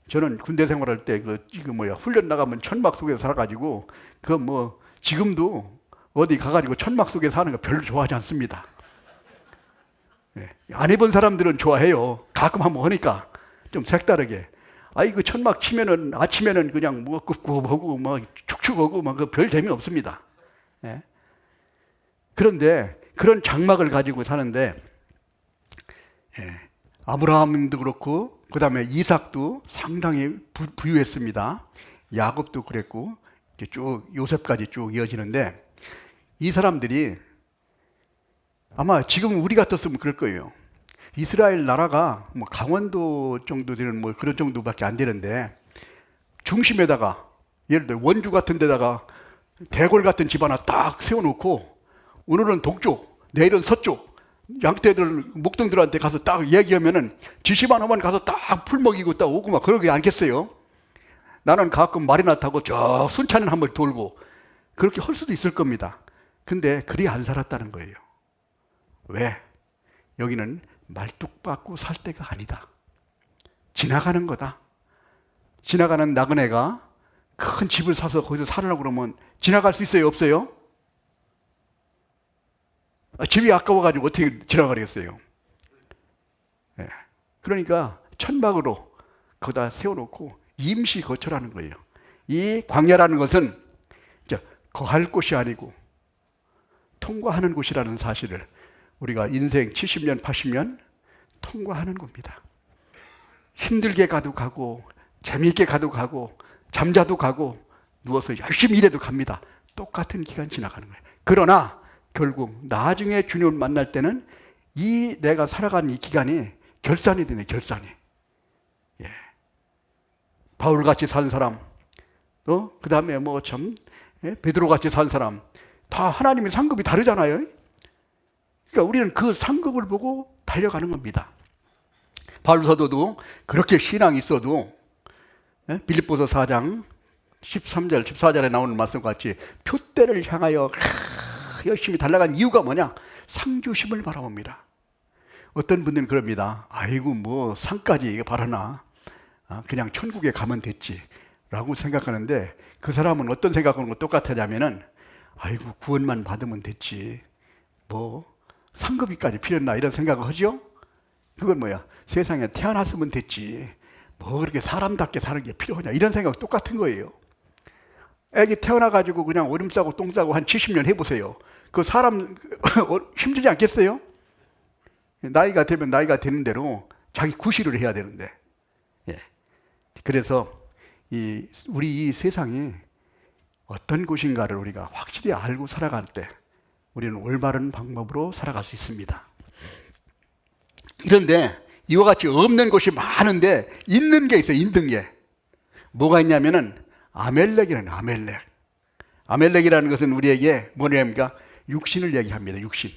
저는 군대 생활할 때 훈련 나가면 천막 속에서 살아가지고 지금도 어디 가가지고 천막 속에 사는 거 별로 좋아하지 않습니다. 안 해본 사람들은 좋아해요. 가끔 한번 하니까 좀 색다르게. 그 천막 치면은 아침에는 그냥 굽굽하고 축축하고 별 재미 없습니다. 그런데 그런 장막을 가지고 사는데, 아브라함도 그렇고 그 다음에 이삭도 상당히 부유했습니다. 야곱도 그랬고 쭉 요셉까지 쭉 이어지는데, 이 사람들이 아마 지금 우리 같았으면 그럴 거예요. 이스라엘 나라가 강원도 정도 되는 그런 정도밖에 안 되는데, 중심에다가 예를 들어 원주 같은 데다가 대궐 같은 집 하나 딱 세워놓고 오늘은 동쪽, 내일은 서쪽, 양떼들, 목동들한테 가서 딱 얘기하면은 지시만 하면 가서 딱 풀 먹이고 딱 오고 그러게 않겠어요? 나는 가끔 말이나 타고 저 순천을 한번 돌고 그렇게 할 수도 있을 겁니다. 근데 그리 안 살았다는 거예요. 왜? 여기는 말뚝박고 살 때가 아니다. 지나가는 거다. 지나가는 나그네가 큰 집을 사서 거기서 살으려고 그러면 지나갈 수 있어요? 없어요? 집이 아까워가지고 어떻게 지나가겠어요? 네. 그러니까 천막으로 거기다 세워놓고 임시 거처라는 거예요. 이 광야라는 것은 거할 곳이 아니고 통과하는 곳이라는 사실을 우리가 인생 70년, 80년 통과하는 겁니다. 힘들게 가도 가고 재미있게 가도 가고 잠자도 가고 누워서 열심히 일해도 갑니다. 똑같은 기간 지나가는 거예요. 그러나 결국 나중에 주님을 만날 때는 이 내가 살아간 이 기간이 결산이 되네, 결산이. 예. 바울같이 산 사람, 또 그 다음에 베드로같이 산 사람, 다 하나님의 상급이 다르잖아요. 그러니까 우리는 그 상급을 보고 달려가는 겁니다. 바울 사도도 그렇게 신앙이 있어도 빌립보서 4장 13절, 14절에 나오는 말씀과 같이 표대를 향하여 열심히 달려간 이유가 뭐냐? 상주심을 바라봅니다. 어떤 분들은 그럽니다. 아이고 상까지 바라나, 그냥 천국에 가면 됐지 라고 생각하는데, 그 사람은 어떤 생각하는 거 똑같으냐면은 아이고 구원만 받으면 됐지 상급이까지 필요했나 이런 생각을 하죠. 그건 세상에 태어났으면 됐지 그렇게 사람답게 사는 게 필요하냐 이런 생각 똑같은 거예요. 애기 태어나가지고 그냥 오줌 싸고 똥 싸고 한 70년 해보세요. 그 사람 힘들지 않겠어요? 나이가 되면 나이가 되는 대로 자기 구실을 해야 되는데. 예. 그래서 우리 이 세상이 어떤 곳인가를 우리가 확실히 알고 살아갈 때 우리는 올바른 방법으로 살아갈 수 있습니다. 그런데 이와 같이 없는 곳이 많은데 있는 게 있어요. 있는 게 뭐가 있냐면은 아멜렉이라는 아멜렉. 아멜렉이라는 것은 우리에게 뭐냐입니까? 육신을 얘기합니다. 육신.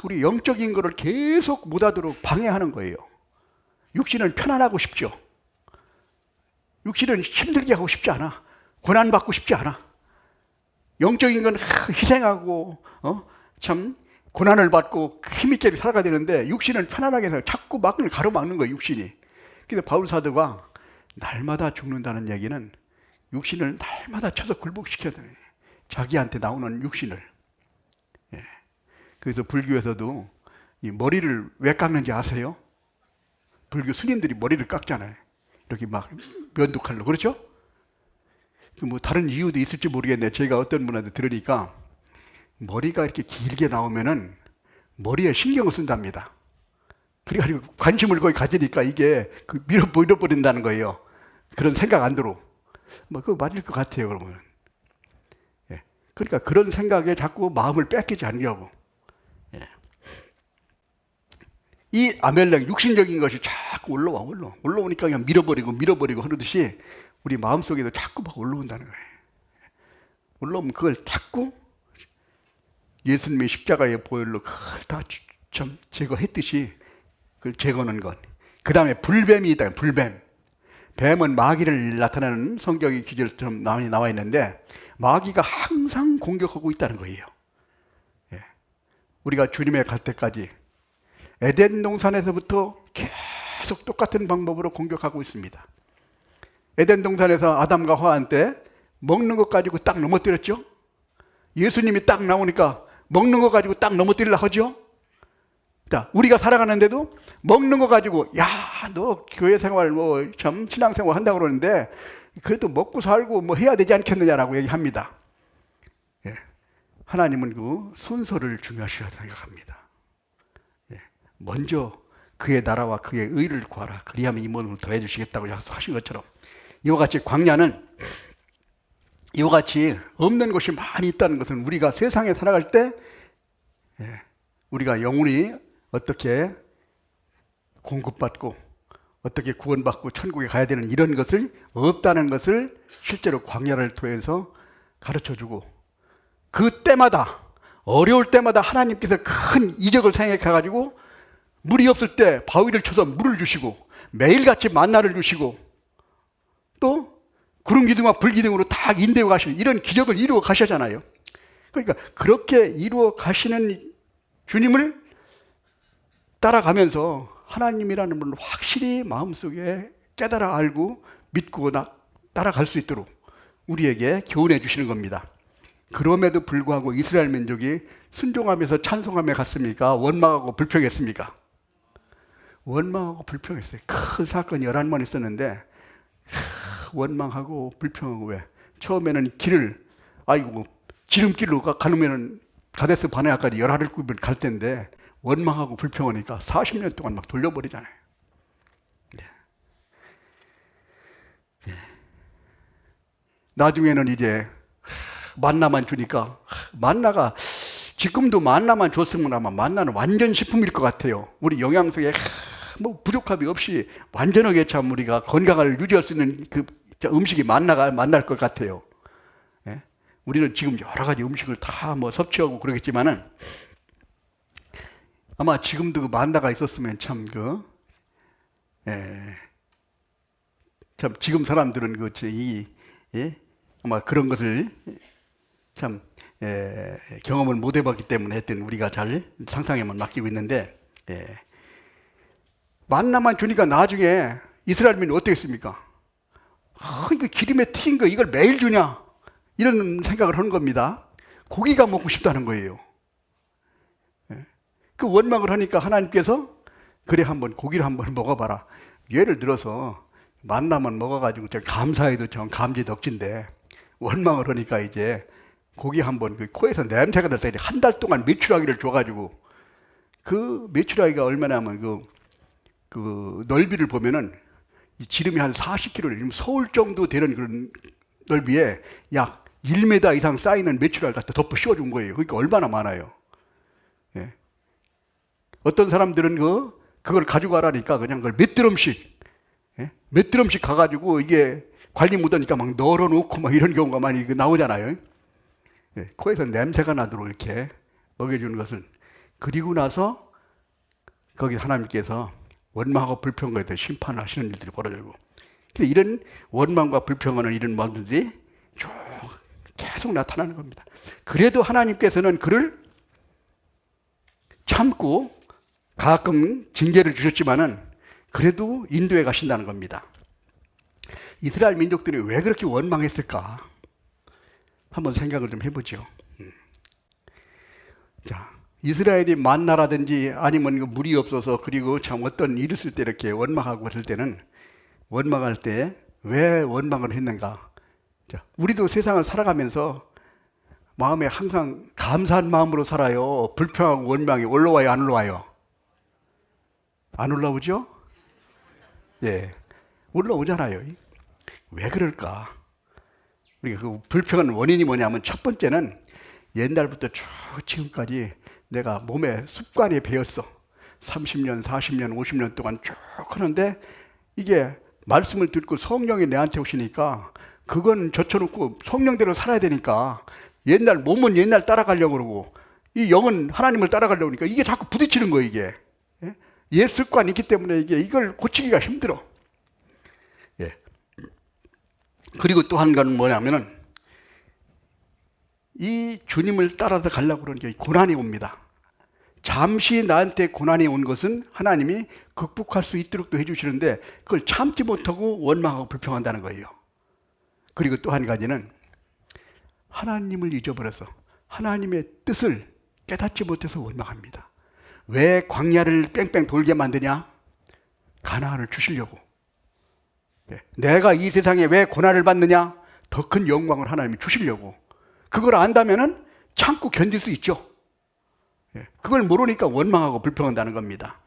우리 영적인 거를 계속 못하도록 방해하는 거예요. 육신은 편안하고 싶죠. 육신은 힘들게 하고 싶지 않아. 고난받고 싶지 않아. 영적인 건 희생하고 참 고난을 받고 힘있게 살아가야 되는데 육신은 편안하게 해서 자꾸 막을 가로막는 거예요. 육신이. 그래서 바울 사도가 날마다 죽는다는 얘기는 육신을 날마다 쳐서 굴복시켜야 되는 거예요. 자기한테 나오는 육신을. 예. 그래서 불교에서도 이 머리를 왜 깎는지 아세요? 불교 스님들이 머리를 깎잖아요. 이렇게 막 면도칼로. 그렇죠? 다른 이유도 있을지 모르겠는데 제가 어떤 분한테 들으니까 머리가 이렇게 길게 나오면은 머리에 신경을 쓴답니다. 그래가지고 관심을 거기 가지니까 이게 밀어버린다는 거예요. 그런 생각 안 들어. 그거 맞을 것 같아요, 그러면. 예. 그러니까 그런 생각에 자꾸 마음을 뺏기지 않으려고. 예. 이 아멜렉, 육신적인 것이 자꾸 올라오니까 그냥 밀어버리고 하듯이 우리 마음속에도 자꾸 막 올라온다는 거예요. 올라오면 그걸 자꾸 예수님의 십자가의 보혈로 그걸 다 좀 제거했듯이 그걸 제거하는 것. 그 다음에 불뱀이 있다. 불뱀. 뱀은 마귀를 나타내는 성경의 기절처럼 나와 있는데 마귀가 항상 공격하고 있다는 거예요. 예. 우리가 주님에 갈 때까지 에덴 동산에서부터 계속 똑같은 방법으로 공격하고 있습니다. 에덴 동산에서 아담과 하와한테 먹는 것 가지고 딱 넘어뜨렸죠. 예수님이 딱 나오니까 먹는 거 가지고 딱 넘어뜨리려고 하죠. 우리가 살아가는데도 먹는 거 가지고 너 교회 생활 참 신앙생활 한다고 그러는데 그래도 먹고 살고 해야 되지 않겠느냐라고 얘기합니다. 예. 하나님은 그 순서를 중요시하다고 생각합니다. 예. 먼저 그의 나라와 그의 의를 구하라. 그리하면 이 모든 걸 더해 주시겠다고 약속하신 것처럼 이와 같이 광야는 이와 같이 없는 것이 많이 있다는 것은 우리가 세상에 살아갈 때 우리가 영혼이 어떻게 공급받고 어떻게 구원받고 천국에 가야 되는 이런 것을 없다는 것을 실제로 광야를 통해서 가르쳐주고 그때마다 어려울 때마다 하나님께서 큰 이적을 생각해가지고 물이 없을 때 바위를 쳐서 물을 주시고 매일같이 만나를 주시고 또 구름 기둥과 불 기둥으로 딱 인도해 가시는 이런 기적을 이루어 가시잖아요. 그러니까 그렇게 이루어 가시는 주님을 따라가면서 하나님이라는 분을 확실히 마음속에 깨달아 알고 믿고 따라갈 수 있도록 우리에게 교훈해 주시는 겁니다. 그럼에도 불구하고 이스라엘 민족이 순종하면서 찬송하며 갔습니까? 원망하고 불평했습니까? 원망하고 불평했어요. 큰 사건이 11번 있었는데 원망하고 불평하고. 왜? 처음에는 길을 지름길로 가면은 가데스 바네아까지 17군을 갈 텐데 원망하고 불평하니까 40년 동안 막 돌려버리잖아요. 네. 네. 나중에는 이제 만나만 주니까, 만나가 지금도 만나만 줬으면 아마 만나는 완전 식품일 것 같아요. 우리 영양소에 뭐 부족함이 없이 완전하게 참 우리가 건강을 유지할 수 있는 그 음식이 만날 것 같아요. 예? 우리는 지금 여러 가지 음식을 다 뭐 섭취하고 그러겠지만은 아마 지금도 그 만나가 있었으면 참 참 지금 사람들은 아마 그런 것을 참 경험을 못 해봤기 때문에 했던 우리가 잘 상상에만 맡기고 있는데, 만나만 주니까 나중에 이스라엘민은 어떻게 했습니까? 이거 기름에 튀긴 거 이걸 매일 주냐? 이런 생각을 하는 겁니다. 고기가 먹고 싶다는 거예요. 그 원망을 하니까 하나님께서 그래 한번 고기를 한번 먹어봐라. 예를 들어서 만나만 먹어가지고 감사해도 감지덕진데 원망을 하니까 이제 고기 한번 그 코에서 냄새가 날 때 한 달 동안 메추라기를 줘가지고, 그 메추라기가 얼마냐면 그 넓이를 보면은 이 지름이 한 40km, 서울 정도 되는 그런 넓이에 약 1m 이상 쌓이는 메추라기를 갖다 덮어 씌워준 거예요. 그러니까 얼마나 많아요. 예. 어떤 사람들은 그걸 가져가라니까 그냥 그걸 몇 드럼씩 가가지고 이게 관리 못하니까 막 널어놓고 막 이런 경우가 많이 나오잖아요. 코에서 냄새가 나도록 이렇게 먹여주는 것은, 그리고 나서 거기 하나님께서 원망하고 불평거에 대해 심판을 하시는 일들이 벌어지고, 이런 원망과 불평하는 이런 마음들이 쭉 계속 나타나는 겁니다. 그래도 하나님께서는 그를 참고 가끔 징계를 주셨지만은 그래도 인도해 가신다는 겁니다. 이스라엘 민족들이 왜 그렇게 원망했을까? 한번 생각을 좀 해보죠. 자, 이스라엘이 만나라든지 아니면 물이 없어서 그리고 참 어떤 일을 쓸 때 이렇게 원망하고 그럴 때는, 원망할 때 왜 원망을 했는가? 자, 우리도 세상을 살아가면서 마음에 항상 감사한 마음으로 살아요. 불평하고 원망이 올라와요, 안 올라와요? 안 올라오죠? 예, 올라오잖아요. 왜 그럴까? 우리가 그 불평한 원인이 뭐냐면, 첫 번째는 옛날부터 쭉 지금까지 내가 몸에 습관이 배었어. 30년, 40년, 50년 동안 쭉 하는데 이게 말씀을 듣고 성령이 내한테 오시니까 그건 젖혀놓고 성령대로 살아야 되니까 몸은 옛날 따라가려고 그러고 이 영은 하나님을 따라가려고 하니까 이게 자꾸 부딪히는 거예요, 이게. 옛 습관이 있기 때문에 이걸 고치기가 힘들어. 예. 그리고 또 한 건 뭐냐면은, 이 주님을 따라서 가려고 그러는 게 고난이 옵니다. 잠시 나한테 고난이 온 것은 하나님이 극복할 수 있도록도 해주시는데 그걸 참지 못하고 원망하고 불평한다는 거예요. 그리고 또 한 가지는 하나님을 잊어버려서 하나님의 뜻을 깨닫지 못해서 원망합니다. 왜 광야를 뺑뺑 돌게 만드냐? 가나안을 주시려고. 내가 이 세상에 왜 고난을 받느냐? 더 큰 영광을 하나님이 주시려고. 그걸 안다면은 참고 견딜 수 있죠. 그걸 모르니까 원망하고 불평한다는 겁니다.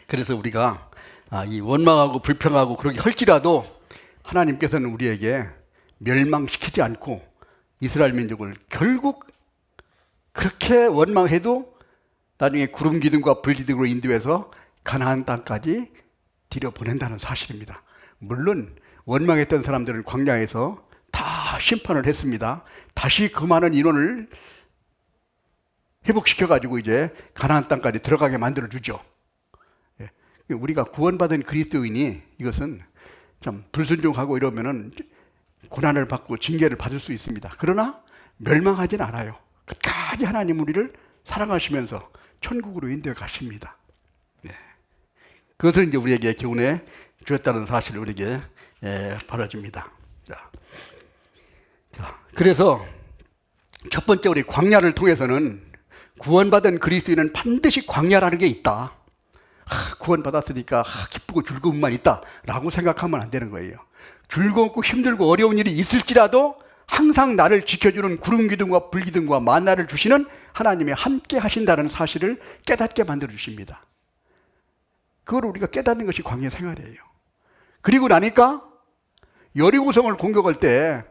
그래서 우리가 이 원망하고 불평하고 그렇게 할지라도 하나님께서는 우리에게 멸망시키지 않고 이스라엘 민족을 결국 그렇게 원망해도 나중에 구름 기둥과 불 기둥으로 인도해서 가나안 땅까지 들여보낸다는 사실입니다. 물론 원망했던 사람들은 광야에서 다 심판을 했습니다. 다시 그 많은 인원을 회복시켜가지고 이제 가나안 땅까지 들어가게 만들어주죠. 우리가 구원받은 그리스도인이 이것은 참 불순종하고 이러면은 고난을 받고 징계를 받을 수 있습니다. 그러나 멸망하지는 않아요. 끝까지 하나님 우리를 사랑하시면서 천국으로 인도해 가십니다. 예. 그것을 이제 우리에게 교훈해 주었다는 사실을 우리에게 벌어집니다. 자, 그래서 첫 번째 우리 광야를 통해서는 구원받은 그리스도인은 반드시 광야라는 게 있다. 구원받았으니까 기쁘고 즐거움만 있다라고 생각하면 안 되는 거예요. 즐겁고 힘들고 어려운 일이 있을지라도 항상 나를 지켜주는 구름 기둥과 불 기둥과 만나를 주시는 하나님이 함께 하신다는 사실을 깨닫게 만들어 주십니다. 그걸 우리가 깨닫는 것이 광야 생활이에요. 그리고 나니까 여리고성을 공격할 때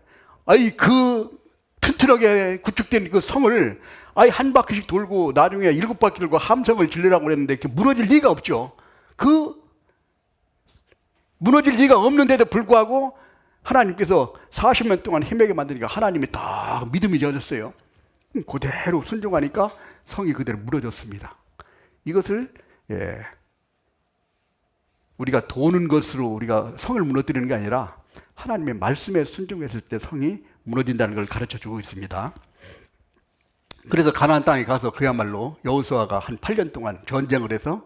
그 튼튼하게 구축된 그 성을 한 바퀴씩 돌고 나중에 7바퀴 돌고 함성을 지르라고 그랬는데 무너질 리가 없죠. 그 무너질 리가 없는데도 불구하고 하나님께서 40년 동안 헤매게 만드니까 하나님이 딱 믿음이 젖었어요. 그대로 순종하니까 성이 그대로 무너졌습니다. 이것을 우리가 도는 것으로 우리가 성을 무너뜨리는 게 아니라 하나님의 말씀에 순종했을 때 성이 무너진다는 걸 가르쳐 주고 있습니다. 그래서 가나안 땅에 가서 그야말로 여호수아가 한 8년 동안 전쟁을 해서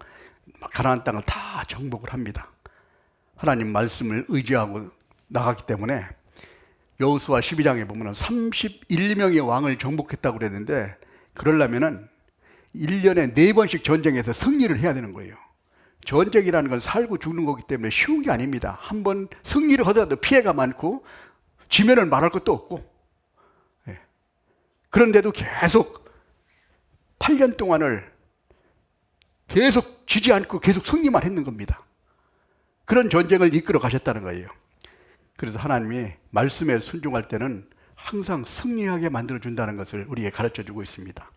가나안 땅을 다 정복을 합니다. 하나님 말씀을 의지하고 나갔기 때문에 여호수아 12장에 보면 31명의 왕을 정복했다고 그랬는데 그러려면은 1년에 4번씩 전쟁에서 승리를 해야 되는 거예요. 전쟁이라는 건 살고 죽는 거기 때문에 쉬운 게 아닙니다. 한번 승리를 하더라도 피해가 많고 지면은 말할 것도 없고 그런데도 계속 8년 동안을 계속 지지 않고 계속 승리만 했는 겁니다. 그런 전쟁을 이끌어 가셨다는 거예요. 그래서 하나님이 말씀에 순종할 때는 항상 승리하게 만들어준다는 것을 우리에게 가르쳐 주고 있습니다.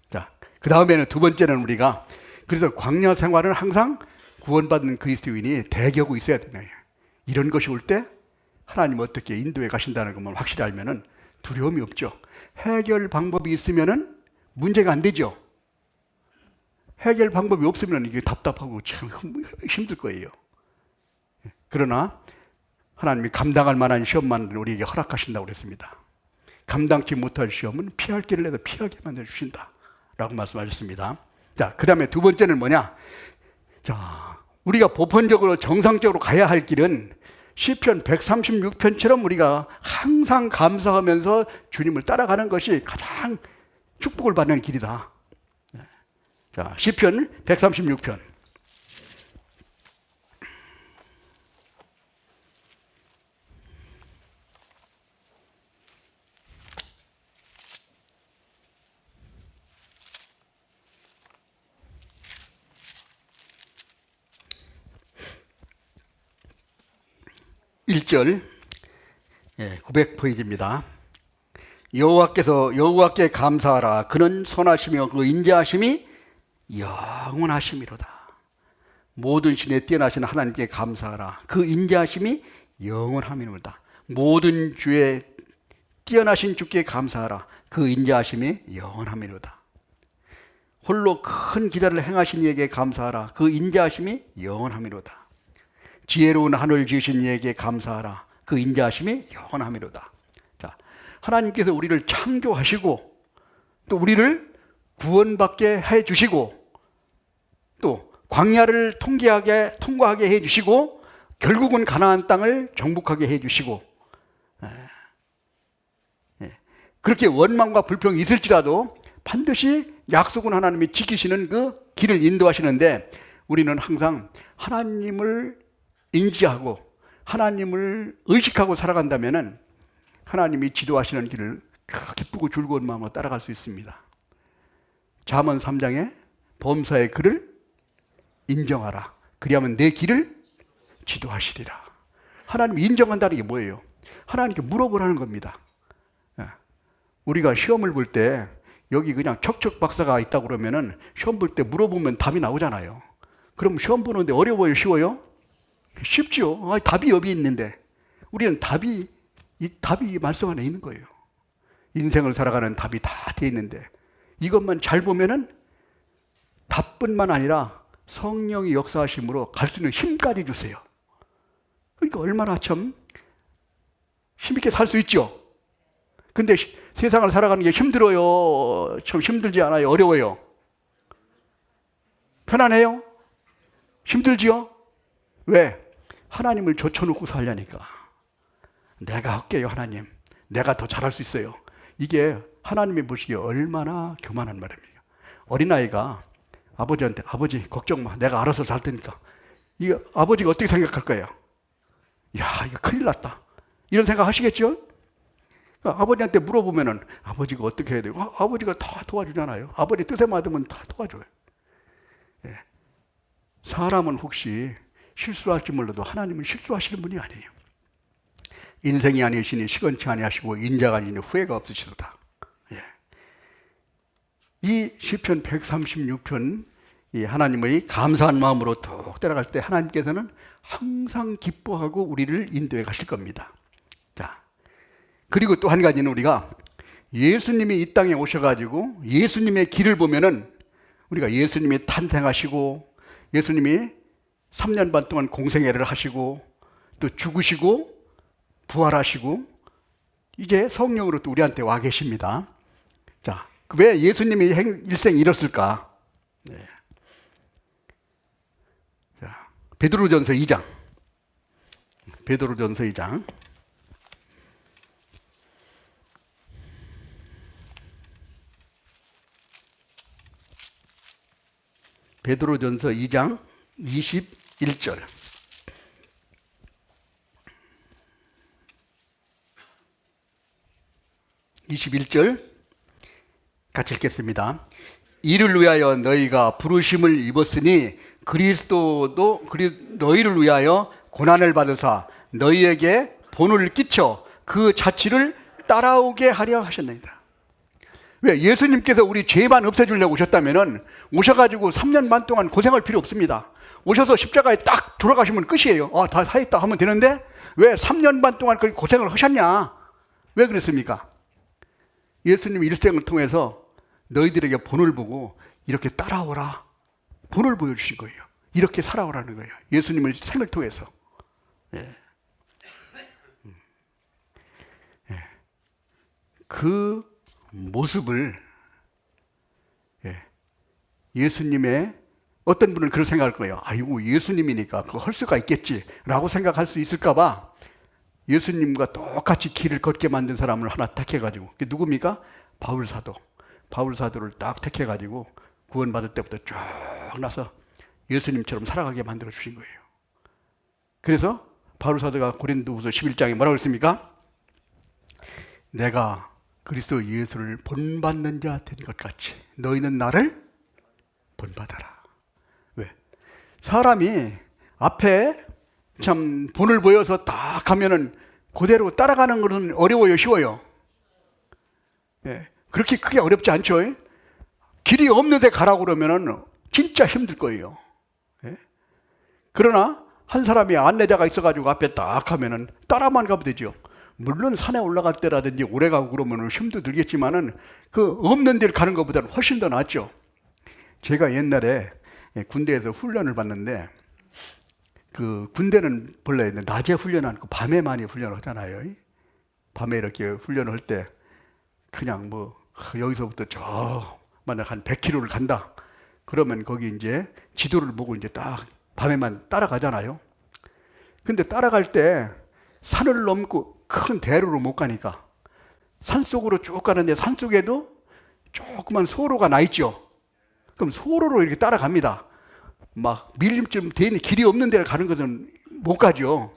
자, 그 다음에는 두 번째는 우리가 그래서 광야 생활은 항상 구원받는 그리스도인이 대기하고 있어야 되는 거예요. 이런 것이 올 때 하나님 어떻게 인도해 가신다는 것만 확실히 알면은 두려움이 없죠. 해결 방법이 있으면은 문제가 안 되죠. 해결 방법이 없으면 이게 답답하고 참 힘들 거예요. 그러나 하나님이 감당할 만한 시험만 우리에게 허락하신다고 그랬습니다. 감당치 못할 시험은 피할 길을 내서 피하게 만들어 주신다 라고 말씀하셨습니다. 자, 그 다음에 두 번째는 뭐냐? 자, 우리가 보편적으로 정상적으로 가야 할 길은 시편 136편처럼 우리가 항상 감사하면서 주님을 따라가는 것이 가장 축복을 받는 길이다. 자, 시편 136편. (1절) 900페이지입니다. 여호와께 감사하라. 그는 선하시며 그 인자하심이 영원하심이로다. 모든 신에 뛰어나신 하나님께 감사하라. 그 인자하심이 영원함이로다. 모든 주에 뛰어나신 주께 감사하라. 그 인자하심이 영원함이로다. 홀로 큰 기사를 행하신 이에게 감사하라. 그 인자하심이 영원함이로다. 지혜로운 하늘 지으신 이에게 감사하라. 그 인자하심이 영원함이로다. 자, 하나님께서 우리를 창조하시고 또 우리를 구원받게 해주시고 또 광야를 통과하게 해주시고 결국은 가나안 땅을 정복하게 해주시고 그렇게 원망과 불평이 있을지라도 반드시 약속은 하나님이 지키시는 그 길을 인도하시는데 우리는 항상 하나님을 인지하고 하나님을 의식하고 살아간다면 하나님이 지도하시는 길을 기쁘고 즐거운 마음으로 따라갈 수 있습니다. 잠언 3장에 범사의 그를 인정하라. 그리하면 내 길을 지도하시리라. 하나님이 인정한다는 게 뭐예요? 하나님께 물어보라는 겁니다. 우리가 시험을 볼 때 여기 그냥 척척 박사가 있다고 그러면은 시험 볼 때 물어보면 답이 나오잖아요. 그럼 시험 보는데 어려워요? 쉬워요? 쉽죠. 답이 여기 있는데 우리는 답이 말씀 안에 있는 거예요. 인생을 살아가는 답이 다 돼 있는데 이것만 잘 보면은 답뿐만 아니라 성령이 역사하심으로 갈 수 있는 힘까지 주세요. 그러니까 얼마나 참 힘있게 살 수 있죠. 근데 세상을 살아가는 게 힘들어요? 좀 힘들지 않아요? 어려워요? 편안해요? 힘들지요? 왜? 하나님을 젖혀놓고 살려니까. 내가 할게요, 하나님. 내가 더 잘할 수 있어요. 이게 하나님이 보시기에 얼마나 교만한 말입니까? 어린아이가 아버지한테, 아버지 걱정 마, 내가 알아서 잘 테니까. 이 아버지가 어떻게 생각할 거예요? 야, 이거 큰일 났다, 이런 생각 하시겠죠? 그러니까 아버지한테 물어보면은 아버지가 어떻게 해야 돼요? 아버지가 다 도와주잖아요. 아버지 뜻에 맞으면 다 도와줘요. 예. 사람은 혹시 실수할지 몰라도 하나님은 실수하시는 분이 아니에요. 인생이 아니시니 시건치 아니하시고 인자가 아니니 후회가 없으시도다. 예. 이 시편 136편, 이 하나님의 감사한 마음으로 툭 따라갈 때 하나님께서는 항상 기뻐하고 우리를 인도해 가실 겁니다. 자, 그리고 또 한 가지는 우리가 예수님이 이 땅에 오셔가지고 예수님의 길을 보면은 우리가 예수님이 탄생하시고 예수님이 3년 반 동안 공생애를 하시고 또 죽으시고 부활하시고 이제 성령으로 또 우리한테 와 계십니다. 자, 왜 예수님이 일생이 이뤘을까? 네. 자, 베드로전서 2장. 베드로전서 2장. 베드로전서 2장 21절. 21절 같이 읽겠습니다. 이를 위하여 너희가 부르심을 입었으니 그리스도도 너희를 위하여 고난을 받으사 너희에게 본을 끼쳐 그 자취를 따라오게 하려 하셨나이다. 왜? 예수님께서 우리 죄만 없애주려고 오셨다면은 오셔가지고 3년 반 동안 고생할 필요 없습니다. 오셔서 십자가에 딱 돌아가시면 끝이에요. 아, 다 사했다 하면 되는데 왜 3년 반 동안 그렇게 고생을 하셨냐? 왜 그랬습니까? 예수님이 일생을 통해서 너희들에게 본을 보고 이렇게 따라오라, 본을 보여주신 거예요. 이렇게 살아오라는 거예요. 예수님의 생을 통해서. 예. 예. 그 모습을, 예, 예수님의, 어떤 분은 그런 생각할 거예요. 아이고, 예수님이니까 그거 할 수가 있겠지라고 생각할 수 있을까봐 예수님과 똑같이 길을 걷게 만든 사람을 하나 택해가지고, 그게 누굽니까? 바울사도. 바울사도를 딱 택해가지고 구원받을 때부터 쭉 나서 예수님처럼 살아가게 만들어 주신 거예요. 그래서 바울사도가 고린도후서 11장에 뭐라고 했습니까? 내가 그리스도 예수를 본받는 자 된 것 같이 너희는 나를 본받아라. 왜? 사람이 앞에 참 본을 보여서 딱 하면은 그대로 따라가는 것은 어려워요, 쉬워요? 예, 그렇게 크게 어렵지 않죠? 길이 없는 데 가라고 그러면은 진짜 힘들 거예요. 예? 그러나 한 사람이 안내자가 있어가지고 앞에 딱 하면은 따라만 가면 되죠. 물론 산에 올라갈 때라든지 오래 가고 그러면 힘도 들겠지만은 그 없는 데를 가는 것보다는 훨씬 더 낫죠. 제가 옛날에 군대에서 훈련을 받는데, 그 군대는 본래 낮에 훈련 않고 밤에 많이 훈련을 하잖아요. 밤에 이렇게 훈련을 할 때 그냥 뭐 여기서부터 저 만약 한 100km를 간다 그러면 거기 이제 지도를 보고 이제 딱 밤에만 따라가잖아요. 근데 따라갈 때 산을 넘고 큰 대로로 못 가니까 산속으로 쭉 가는데 산속에도 조그만 소로가 나 있죠. 그럼 소로로 이렇게 따라갑니다. 막 밀림쯤 돼 있는 길이 없는 데를 가는 것은 못 가죠.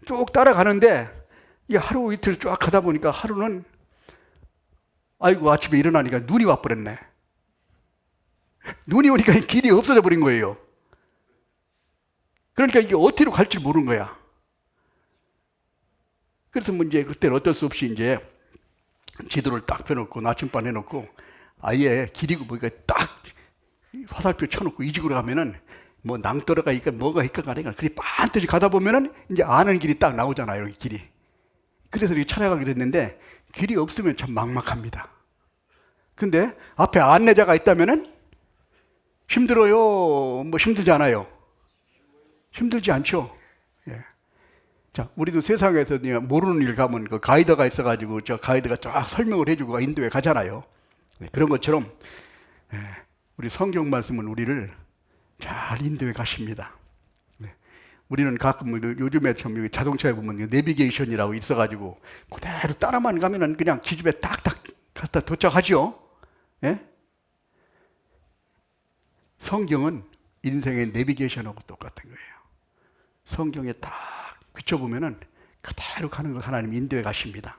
쭉 따라가는데 이 하루 이틀 쫙 가다 보니까 하루는 아이고 아침에 일어나니까 눈이 와버렸네. 눈이 오니까 길이 없어져 버린 거예요. 그러니까 이게 어디로 갈지 모르는 거야. 그래서 이제 그때는 어쩔 수 없이 이제 지도를 딱 펴놓고 나침반 해놓고 아예 길이고 뭐가 딱 화살표 쳐놓고 이 집으로 가면은 뭐 낭떠러가 있까 뭐가 있까 간에 그렇게 반드시 가다 보면은 이제 아는 길이 딱 나오잖아요, 여기 길이. 그래서 이렇게 찾아가게 됐는데 길이 없으면 참 막막합니다. 근데 앞에 안내자가 있다면은 힘들어요? 뭐 힘들지 않아요? 힘들지 않죠? 예. 자, 우리도 세상에서 모르는 일 가면 그 가이드가 있어가지고 저 가이드가 쫙 설명을 해주고 인도에 가잖아요. 네, 그런 것처럼 우리 성경 말씀은 우리를 잘 인도에 가십니다. 네. 우리는 가끔 요즘에 좀 자동차에 보면 내비게이션이라고 있어가지고 그대로 따라만 가면은 그냥 기집애 딱딱 갖다 도착하죠. 예? 성경은 인생의 내비게이션하고 똑같은 거예요. 성경에 딱 비춰보면은 그대로 가는 걸 하나님 인도에 가십니다.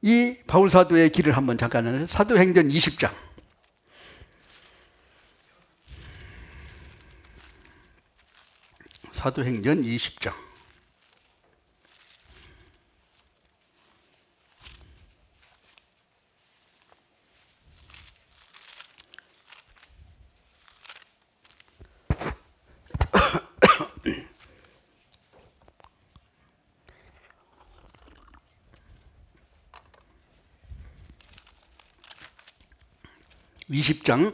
이 바울 사도의 길을 한번 잠깐 사도행전 20장. 사도행전 20장. (20장)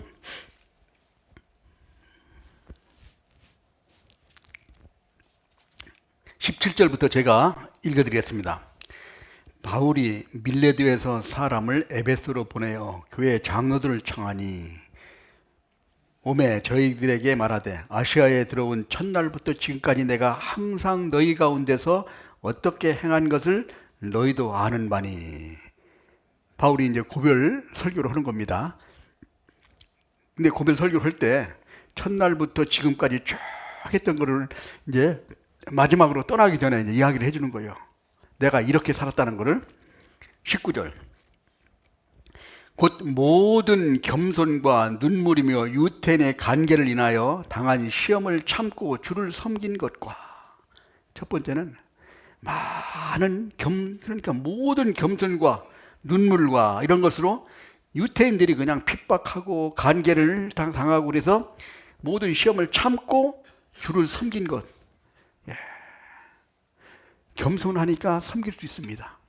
17절부터 제가 읽어드리겠습니다. 바울이 밀레드에서 사람을 에베소로 보내어 교회 장로들을 청하니 오매 저희들에게 말하되 아시아에 들어온 첫날부터 지금까지 내가 항상 너희 가운데서 어떻게 행한 것을 너희도 아는 바니. 바울이 이제 고별 설교를 하는 겁니다. 근데 고별 설교를 할 때 첫날부터 지금까지 쭉 했던 거를 이제 마지막으로 떠나기 전에 이제 이야기를 해주는 거예요. 내가 이렇게 살았다는 거를. 19절. 곧 모든 겸손과 눈물이며 유태인의 간계를 인하여 당한 시험을 참고 주를 섬긴 것과, 첫 번째는 많은 그러니까 모든 겸손과 눈물과 이런 것으로 유태인들이 그냥 핍박하고 간계를 당하고 그래서 모든 시험을 참고 주를 섬긴 것. 예. 겸손하니까 섬길 수 있습니다.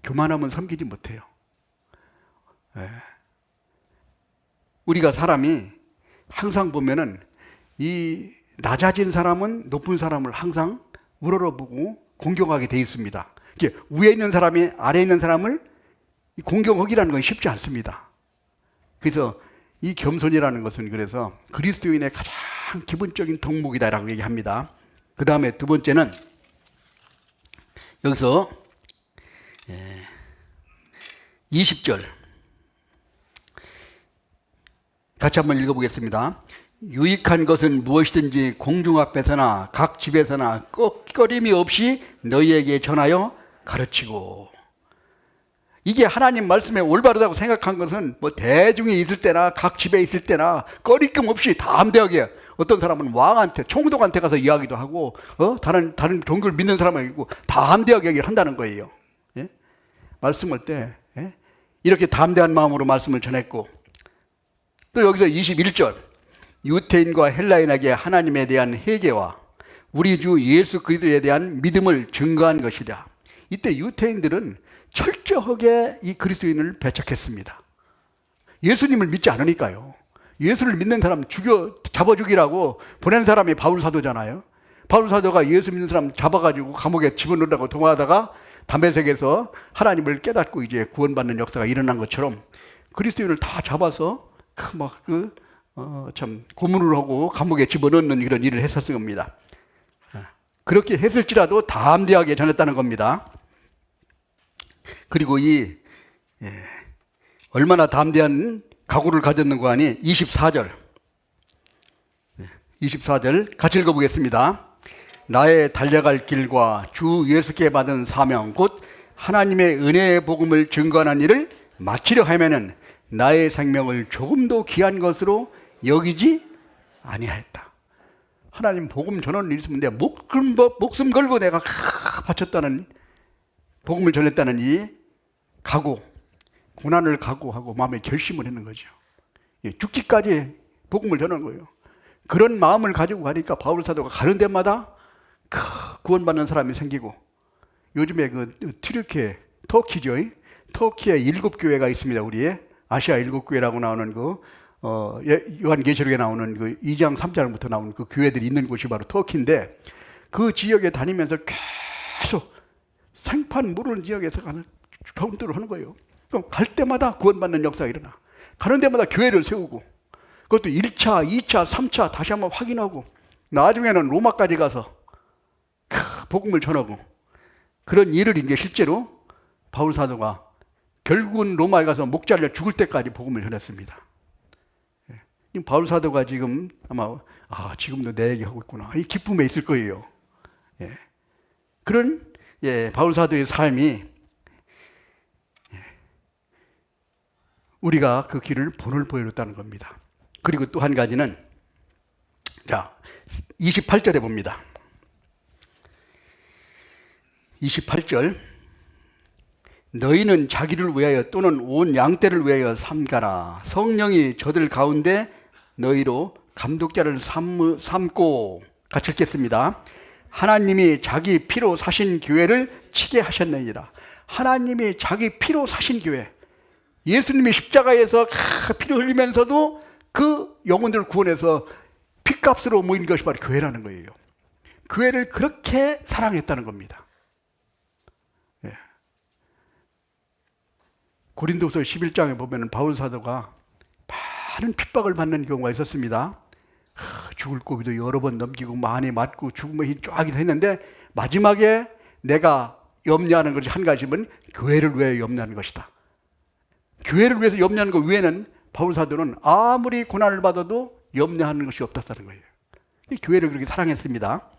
교만하면 섬기지 못해요. 예. 우리가 사람이 항상 보면은 이 낮아진 사람은 높은 사람을 항상 우러러보고 공경하게 돼 있습니다. 이게 위에 있는 사람이 아래에 있는 사람을 공경하기라는 건 쉽지 않습니다. 그래서 이 겸손이라는 것은 그래서 그리스도인의 가장 기본적인 덕목이다라고 얘기합니다. 그 다음에 두 번째는 여기서 20절 같이 한번 읽어보겠습니다. 유익한 것은 무엇이든지 공중 앞에서나 각 집에서나 꺽거림이 없이 너희에게 전하여 가르치고. 이게 하나님 말씀에 올바르다고 생각한 것은 뭐 대중에 있을 때나 각 집에 있을 때나 꺼리낌 없이 담대하게, 어떤 사람은 왕한테 총독한테 가서 이야기도 하고 다른 종교를 믿는 사람이 있고 담대하게 얘기를 한다는 거예요. 예? 말씀할 때 이렇게 담대한 마음으로 말씀을 전했고, 또 여기서 21절 유태인과 헬라인에게 하나님에 대한 회개와 우리 주 예수 그리스도에 대한 믿음을 증거한 것이다. 이때 유태인들은 철저하게 이 그리스도인을 배척했습니다. 예수님을 믿지 않으니까요. 예수를 믿는 사람 잡아 죽이라고 보낸 사람이 바울 사도잖아요. 바울 사도가 예수 믿는 사람 잡아가지고 감옥에 집어넣으려고 동화하다가 담에색에서 하나님을 깨닫고 이제 구원받는 역사가 일어난 것처럼 그리스도인을 다 잡아서 참 고문을 하고 감옥에 집어넣는 이런 일을 했었을 겁니다. 그렇게 했을지라도 담대하게 전했다는 겁니다. 그리고 얼마나 담대한 각오를 가졌는가 하니 24절 같이 읽어보겠습니다. 나의 달려갈 길과 주 예수께 받은 사명 곧 하나님의 은혜의 복음을 증거하는 일을 마치려 하면은 나의 생명을 조금도 귀한 것으로 여기지 아니하였다. 하나님 복음 전하는 일 있으면 내가 목숨 걸고 내가 바쳤다는, 복음을 전했다는 이 각오, 고난을 각오하고 마음에 결심을 했는 거죠. 죽기까지 복음을 전한 거예요. 그런 마음을 가지고 가니까 바울 사도가 가는 데마다 구원받는 사람이 생기고, 요즘에 튀르키예, 터키죠. 터키에 7교회가 있습니다. 우리의 아시아 7교회라고 나오는 요한계시록에 나오는 2장 3장부터 나오는 그 교회들이 있는 곳이 바로 터키인데, 그 지역에 다니면서 계속 생판 모르는 지역에서 가는 전도를 하는 거예요. 그럼 갈 때마다 구원받는 역사가 일어나. 가는 데마다 교회를 세우고, 그것도 1차, 2차, 3차 다시 한번 확인하고, 나중에는 로마까지 가서 복음을 전하고, 그런 일을 이제 실제로 바울 사도가 결국은 로마에 가서 목 잘려 죽을 때까지 복음을 전했습니다. 바울 사도가 지금 아마 지금도 내 얘기하고 있구나, 이 기쁨에 있을 거예요. 그런 바울 사도의 삶이, 우리가 그 길을 본을 보여줬다는 겁니다. 그리고 또 한 가지는, 자, 28절에 봅니다. 28절, 너희는 자기를 위하여 또는 온 양떼를 위하여 삼가라. 성령이 저들 가운데 너희로 감독자를 삼고, 같이 읽겠습니다. 하나님이 자기 피로 사신 교회를 치게 하셨느니라. 하나님이 자기 피로 사신 교회, 예수님이 십자가에서 피를 흘리면서도 그 영혼들을 구원해서 피값으로 모인 것이 바로 교회라는 거예요. 교회를 그렇게 사랑했다는 겁니다. 고린도서 11장에 보면 바울 사도가 많은 핍박을 받는 경우가 있었습니다. 죽을 고비도 여러 번 넘기고 많이 맞고 죽음의 힘 쫙이도 했는데, 마지막에 내가 염려하는 것이 한 가지면 교회를 위해 염려하는 것이다. 교회를 위해서 염려하는 것 외에는 바울 사도는 아무리 고난을 받아도 염려하는 것이 없었다는 거예요. 이 교회를 그렇게 사랑했습니다.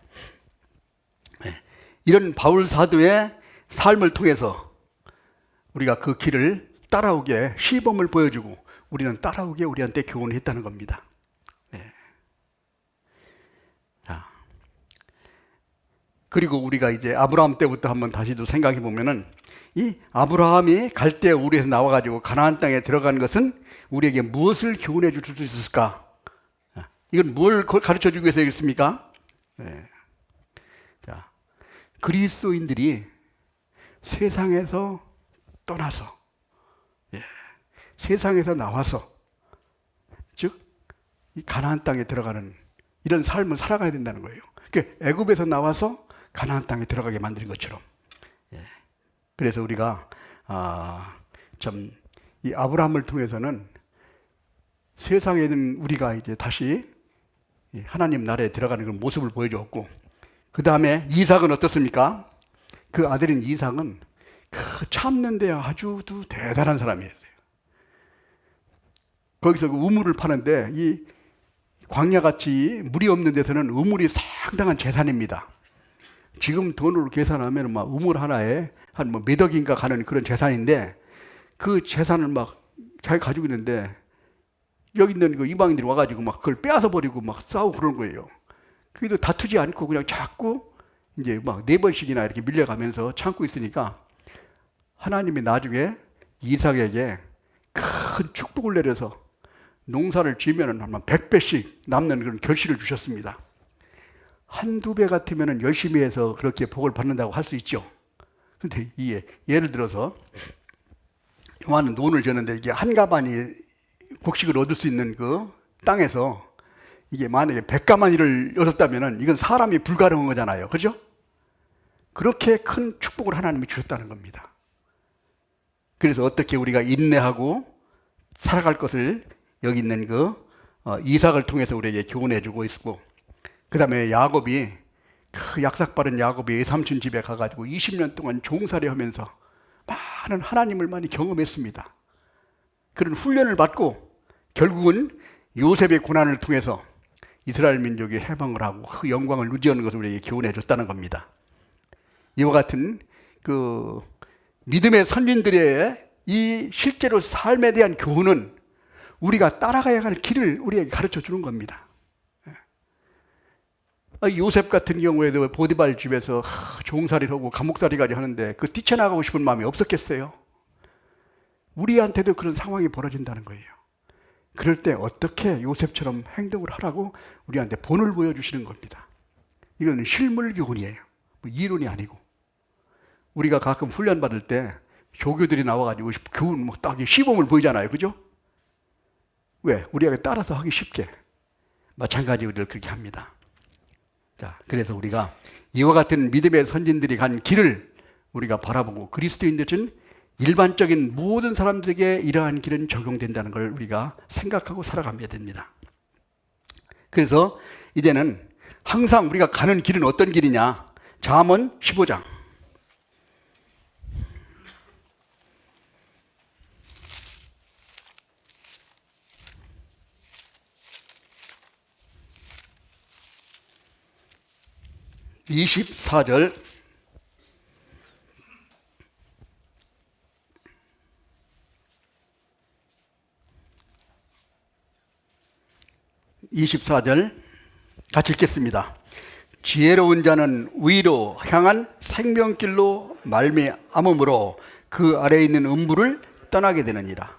이런 바울 사도의 삶을 통해서 우리가 그 길을 따라오게 시범을 보여주고, 우리는 따라오게 우리한테 교훈을 했다는 겁니다. 그리고 우리가 이제 아브라함 때부터 한번 다시도 생각해 보면은, 이 아브라함이 갈대 우리에서 나와가지고 가나안 땅에 들어간 것은 우리에게 무엇을 교훈해 줄 수 있을까? 이건 뭘 가르쳐 주기 위해서 있습니까? 자, 그리스도인들이 세상에서 떠나서, 세상에서 나와서, 즉 이 가나안 땅에 들어가는 이런 삶을 살아가야 된다는 거예요. 그러니까 애굽에서 나와서 가나안 땅에 들어가게 만드는 것처럼. 그래서 우리가 좀 이 아브라함을 통해서는 세상에 있는 우리가 이제 다시 하나님 나라에 들어가는 그런 모습을 보여줬고, 그 다음에 이삭은 어떻습니까? 그 아들인 이삭은 참는 데 아주 대단한 사람이었어요. 거기서 그 우물을 파는데, 이 광야같이 물이 없는 데서는 우물이 상당한 재산입니다. 지금 돈으로 계산하면 막 우물 하나에 한 몇 억인가 가는 그런 재산인데, 그 재산을 막 자기가 가지고 있는데, 여기 있는 그 이방인들이 와가지고 막 그걸 빼앗아 버리고 막 싸우고 그런 거예요. 그래도 다투지 않고 그냥 자꾸 이제 막 4번씩이나 이렇게 밀려가면서 참고 있으니까, 하나님이 나중에 이삭에게 큰 축복을 내려서 농사를 지으면 아마 100배씩 남는 그런 결실을 주셨습니다. 한두 배 같으면 열심히 해서 그렇게 복을 받는다고 할 수 있죠. 근데 이게 예를 들어서 요만한 논을 졌는데, 이게 한 가마니 곡식을 얻을 수 있는 그 땅에서 이게 만약에 100가마니를 얻었다면 이건 사람이 불가능한 거잖아요. 그죠? 그렇게 큰 축복을 하나님이 주셨다는 겁니다. 그래서 어떻게 우리가 인내하고 살아갈 것을 여기 있는 그 이삭을 통해서 우리에게 교훈해 주고 있고, 그 다음에 야곱이, 그 약삭빠른 야곱이 외삼촌 집에 가가지고 20년 동안 종살이 하면서 많은 하나님을 많이 경험했습니다. 그런 훈련을 받고 결국은 요셉의 고난을 통해서 이스라엘 민족이 해방을 하고 그 영광을 누리는 것을 우리에게 교훈해 줬다는 겁니다. 이와 같은 그 믿음의 선진들의 이 실제로 삶에 대한 교훈은 우리가 따라가야 할 길을 우리에게 가르쳐 주는 겁니다. 요셉 같은 경우에도 보디발 집에서 종살이를 하고 감옥살이까지 하는데 그 뛰쳐나가고 싶은 마음이 없었겠어요? 우리한테도 그런 상황이 벌어진다는 거예요. 그럴 때 어떻게 요셉처럼 행동을 하라고 우리한테 본을 보여주시는 겁니다. 이건 실물 교훈이에요. 뭐 이론이 아니고. 우리가 가끔 훈련 받을 때 조교들이 나와가지고 교훈 뭐 딱 시범을 보이잖아요. 그죠? 왜? 우리에게 따라서 하기 쉽게. 마찬가지로 우리를 그렇게 합니다. 자, 그래서 우리가 이와 같은 믿음의 선진들이 간 길을 우리가 바라보고 그리스도인들은 일반적인 모든 사람들에게 이러한 길은 적용된다는 걸 우리가 생각하고 살아가야 됩니다. 그래서 이제는 항상 우리가 가는 길은 어떤 길이냐? 잠언 15장. (24절) 24절 같이 읽겠습니다. 지혜로운 자는 위로 향한 생명길로 말미암음으로 그 아래에 있는 음부를 떠나게 되느니라.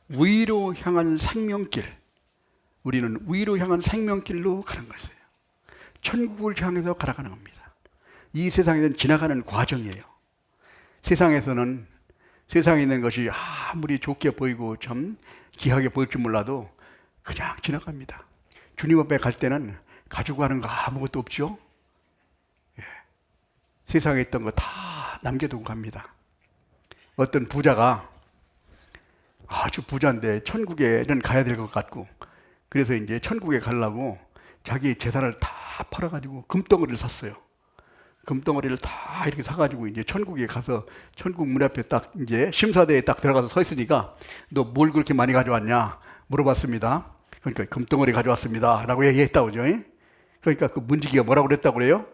위로 향한 생명길. 우리는 위로 향한 생명길로 가는 것이에요. 천국을 향해서 걸어가는 겁니다. 이 세상에는 지나가는 과정이에요. 세상에서는 세상에 있는 것이 아무리 좋게 보이고 참 귀하게 보일지 몰라도 그냥 지나갑니다. 주님 앞에 갈 때는 가지고 가는 거 아무것도 없죠. 예. 세상에 있던 거 다 남겨두고 갑니다. 어떤 부자가 아주 부자인데 천국에는 가야 될 것 같고, 그래서 이제 천국에 가려고 자기 재산을 다 팔아가지고 금덩어리를 샀어요. 금덩어리를 다 이렇게 사가지고 이제 천국에 가서 천국 문 앞에 딱 이제 심사대에 딱 들어가서 서 있으니까 너 뭘 그렇게 많이 가져왔냐 물어봤습니다. 그러니까 금덩어리 가져왔습니다 라고 얘기했다고 그죠? 그러니까 그 문지기가 뭐라고 그랬다고 그래요?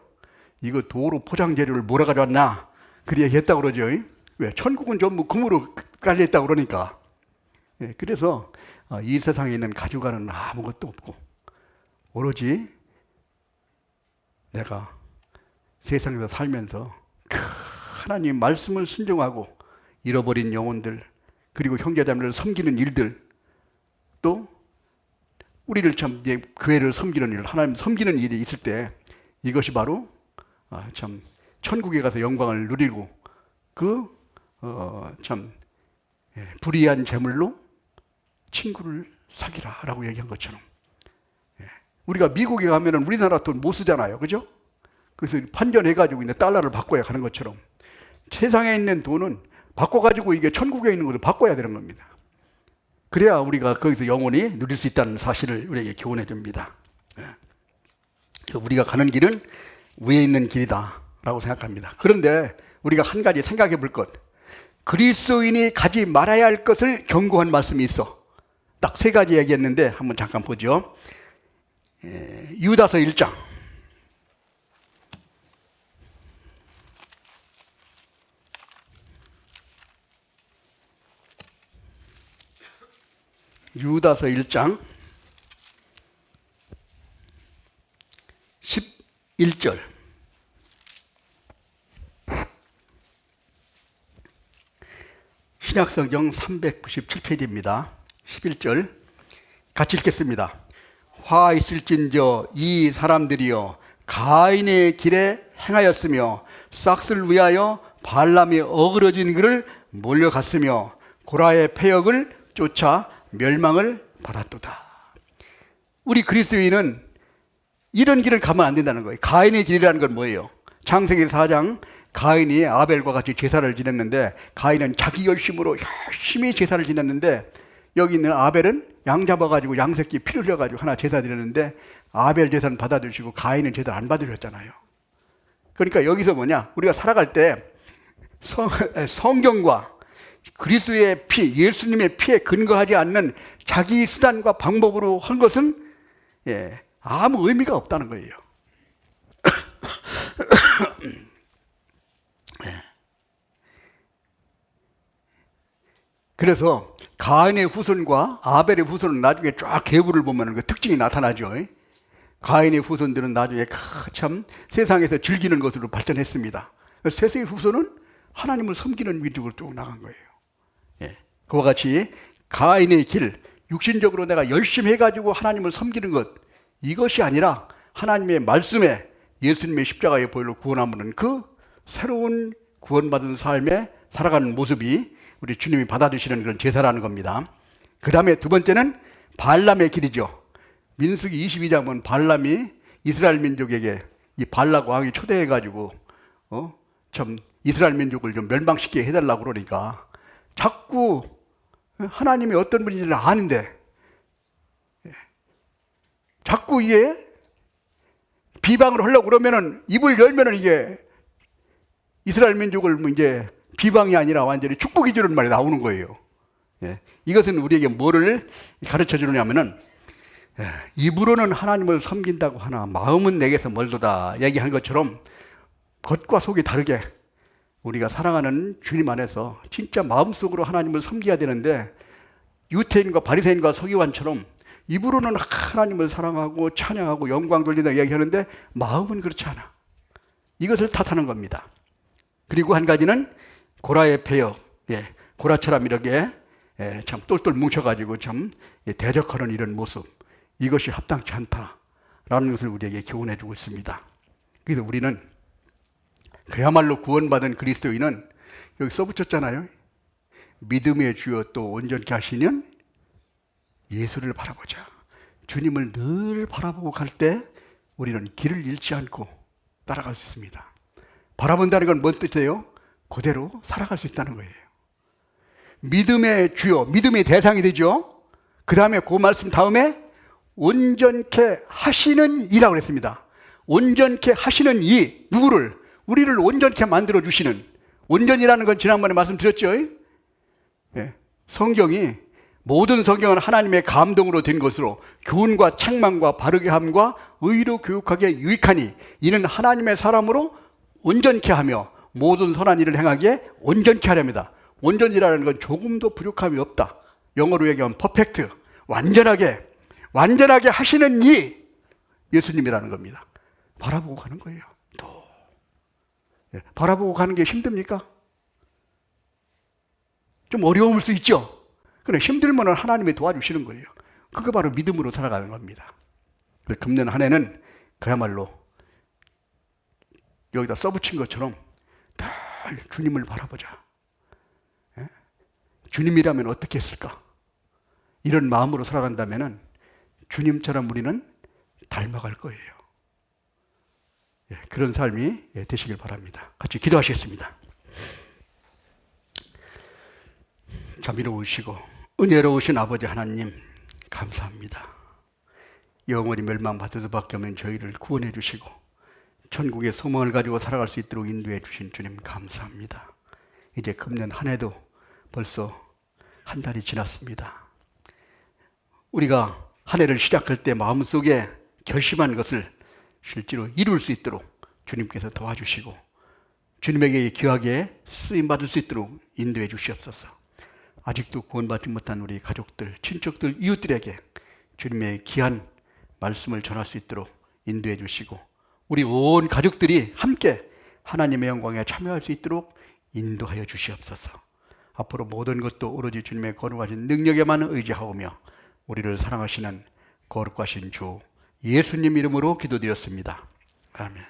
이거 도로 포장 재료를 뭐라 가져왔나? 그렇게 얘기했다고 그러죠. 왜? 천국은 전부 금으로 깔려있다고 그러니까. 예, 그래서 이 세상에 있는 가져가는 아무것도 없고 오로지 내가 세상에서 살면서 하나님 말씀을 순종하고 잃어버린 영혼들, 그리고 형제자매를 섬기는 일들, 또 우리를 참 이제 교회를 섬기는 일, 하나님 섬기는 일이 있을 때 이것이 바로 참 천국에 가서 영광을 누리고 참 불의한 재물로 친구를 사귀라라고 얘기한 것처럼, 우리가 미국에 가면은 우리나라 돈 못 쓰잖아요, 그죠? 그래서 환전해가지고 이제 달러를 바꿔야 하는 것처럼 세상에 있는 돈은 바꿔가지고 이게 천국에 있는 것을 바꿔야 되는 겁니다. 그래야 우리가 거기서 영원히 누릴 수 있다는 사실을 우리에게 교훈해 줍니다. 우리가 가는 길은 위에 있는 길이다 라고 생각합니다. 그런데 우리가 한 가지 생각해 볼 것, 그리스도인이 가지 말아야 할 것을 경고한 말씀이 있어. 딱 세 가지 얘기했는데 한번 잠깐 보죠. 유다서 1장. 유다서 1장 11절. 신약성경 397페이지입니다. 11절 같이 읽겠습니다. 화 있을진저 이 사람들이여 가인의 길에 행하였으며 싹을 위하여 발람이 어그러진 그를 몰려갔으며 고라의 패역을 쫓아 멸망을 받았도다. 우리 그리스도인은 이런 길을 가면 안 된다는 거예요. 가인의 길이라는 건 뭐예요? 창세기 4장 가인이 아벨과 같이 제사를 지냈는데, 가인은 자기 열심으로 열심히 제사를 지냈는데, 여기 있는 아벨은 양 잡아가지고 양새끼 피를 흘려가지고 하나 제사 드렸는데 아벨 제사는 받아주시고 가인은 제사를 안 받으셨잖아요. 그러니까 여기서 뭐냐, 우리가 살아갈 때 성경과 그리스도의 피, 예수님의 피에 근거하지 않는 자기 수단과 방법으로 한 것은 아무 의미가 없다는 거예요. 그래서 가인의 후손과 아벨의 후손은 나중에 쫙 계보를 보면 그 특징이 나타나죠. 가인의 후손들은 나중에 참 세상에서 즐기는 것으로 발전했습니다. 셋의 후손은 하나님을 섬기는 위쪽으로 쭉 나간 거예요. 그와 같이 가인의 길, 육신적으로 내가 열심히 해가지고 하나님을 섬기는 것, 이것이 아니라 하나님의 말씀에 예수님의 십자가의 보혈로 구원하면 그 새로운 구원받은 삶에 살아가는 모습이 우리 주님이 받아주시는 그런 제사라는 겁니다. 그 다음에 두 번째는 발람의 길이죠. 민수기 22장 보면 발람이 이스라엘 민족에게 이 발락 왕이 초대해가지고 참 이스라엘 민족을 좀 멸망시키게 해달라고 그러니까 자꾸 하나님이 어떤 분인지를 아는데 자꾸 이게 비방을 하려고 그러면은 입을 열면은 이게 이스라엘 민족을 뭐 이제 비방이 아니라 완전히 축복이 주는 말이 나오는 거예요. 이것은 우리에게 뭐를 가르쳐 주느냐면은 입으로는 하나님을 섬긴다고 하나 마음은 내게서 멀도다 얘기한 것처럼 겉과 속이 다르게 우리가 사랑하는 주님 안에서 진짜 마음속으로 하나님을 섬겨야 되는데 유태인과 바리새인과 서기관처럼 입으로는 하나님을 사랑하고 찬양하고 영광 돌린다 얘기하는데 마음은 그렇지 않아. 이것을 탓하는 겁니다. 그리고 한 가지는 고라의 폐역, 고라처럼 이렇게 참 똘똘 뭉쳐가지고 참 대적하는 이런 모습, 이것이 합당치 않다라는 것을 우리에게 교훈해 주고 있습니다. 그래서 우리는 그야말로 구원받은 그리스도인은 여기 써붙였잖아요. 믿음의 주여 또 온전케 하시는 예수를 바라보자. 주님을 늘 바라보고 갈 때 우리는 길을 잃지 않고 따라갈 수 있습니다. 바라본다는 건 뭔 뜻이에요? 그대로 살아갈 수 있다는 거예요. 믿음의 주여, 믿음의 대상이 되죠. 그 다음에 그 말씀 다음에 온전케 하시는 이라고 했습니다. 온전케 하시는 이, 누구를? 우리를 온전케 만들어 주시는, 온전이라는 건 지난번에 말씀드렸죠. 성경이, 모든 성경은 하나님의 감동으로 된 것으로 교훈과 책망과 바르게 함과 의로 교육하기에 유익하니 이는 하나님의 사람으로 온전케 하며 모든 선한 일을 행하기에 온전케 하렵니다. 온전이라는 건 조금도 부족함이 없다. 영어로 얘기하면 퍼펙트, 완전하게 하시는 이 예수님이라는 겁니다. 바라보고 가는 거예요. 또 바라보고 가는 게 힘듭니까? 좀 어려울 수 있죠. 그래, 힘들면 하나님이 도와주시는 거예요. 그거 바로 믿음으로 살아가는 겁니다. 금년 한 해는 그야말로 여기다 써붙인 것처럼 늘 주님을 바라보자. 주님이라면 어떻게 했을까? 이런 마음으로 살아간다면 주님처럼 우리는 닮아갈 거예요. 그런 삶이 되시길 바랍니다. 같이 기도하시겠습니다. 자비로우시고 은혜로우신 아버지 하나님 감사합니다. 영원히 멸망받을 수밖에 없는 저희를 구원해 주시고 천국의 소망을 가지고 살아갈 수 있도록 인도해 주신 주님 감사합니다. 이제 금년 한 해도 벌써 한 달이 지났습니다. 우리가 한 해를 시작할 때 마음속에 결심한 것을 실제로 이룰 수 있도록 주님께서 도와주시고 주님에게 귀하게 쓰임받을 수 있도록 인도해 주시옵소서. 아직도 구원받지 못한 우리 가족들, 친척들, 이웃들에게 주님의 귀한 말씀을 전할 수 있도록 인도해 주시고 우리 온 가족들이 함께 하나님의 영광에 참여할 수 있도록 인도하여 주시옵소서. 앞으로 모든 것도 오로지 주님의 거룩하신 능력에만 의지하오며 우리를 사랑하시는 거룩하신 주 예수님 이름으로 기도드렸습니다. 아멘.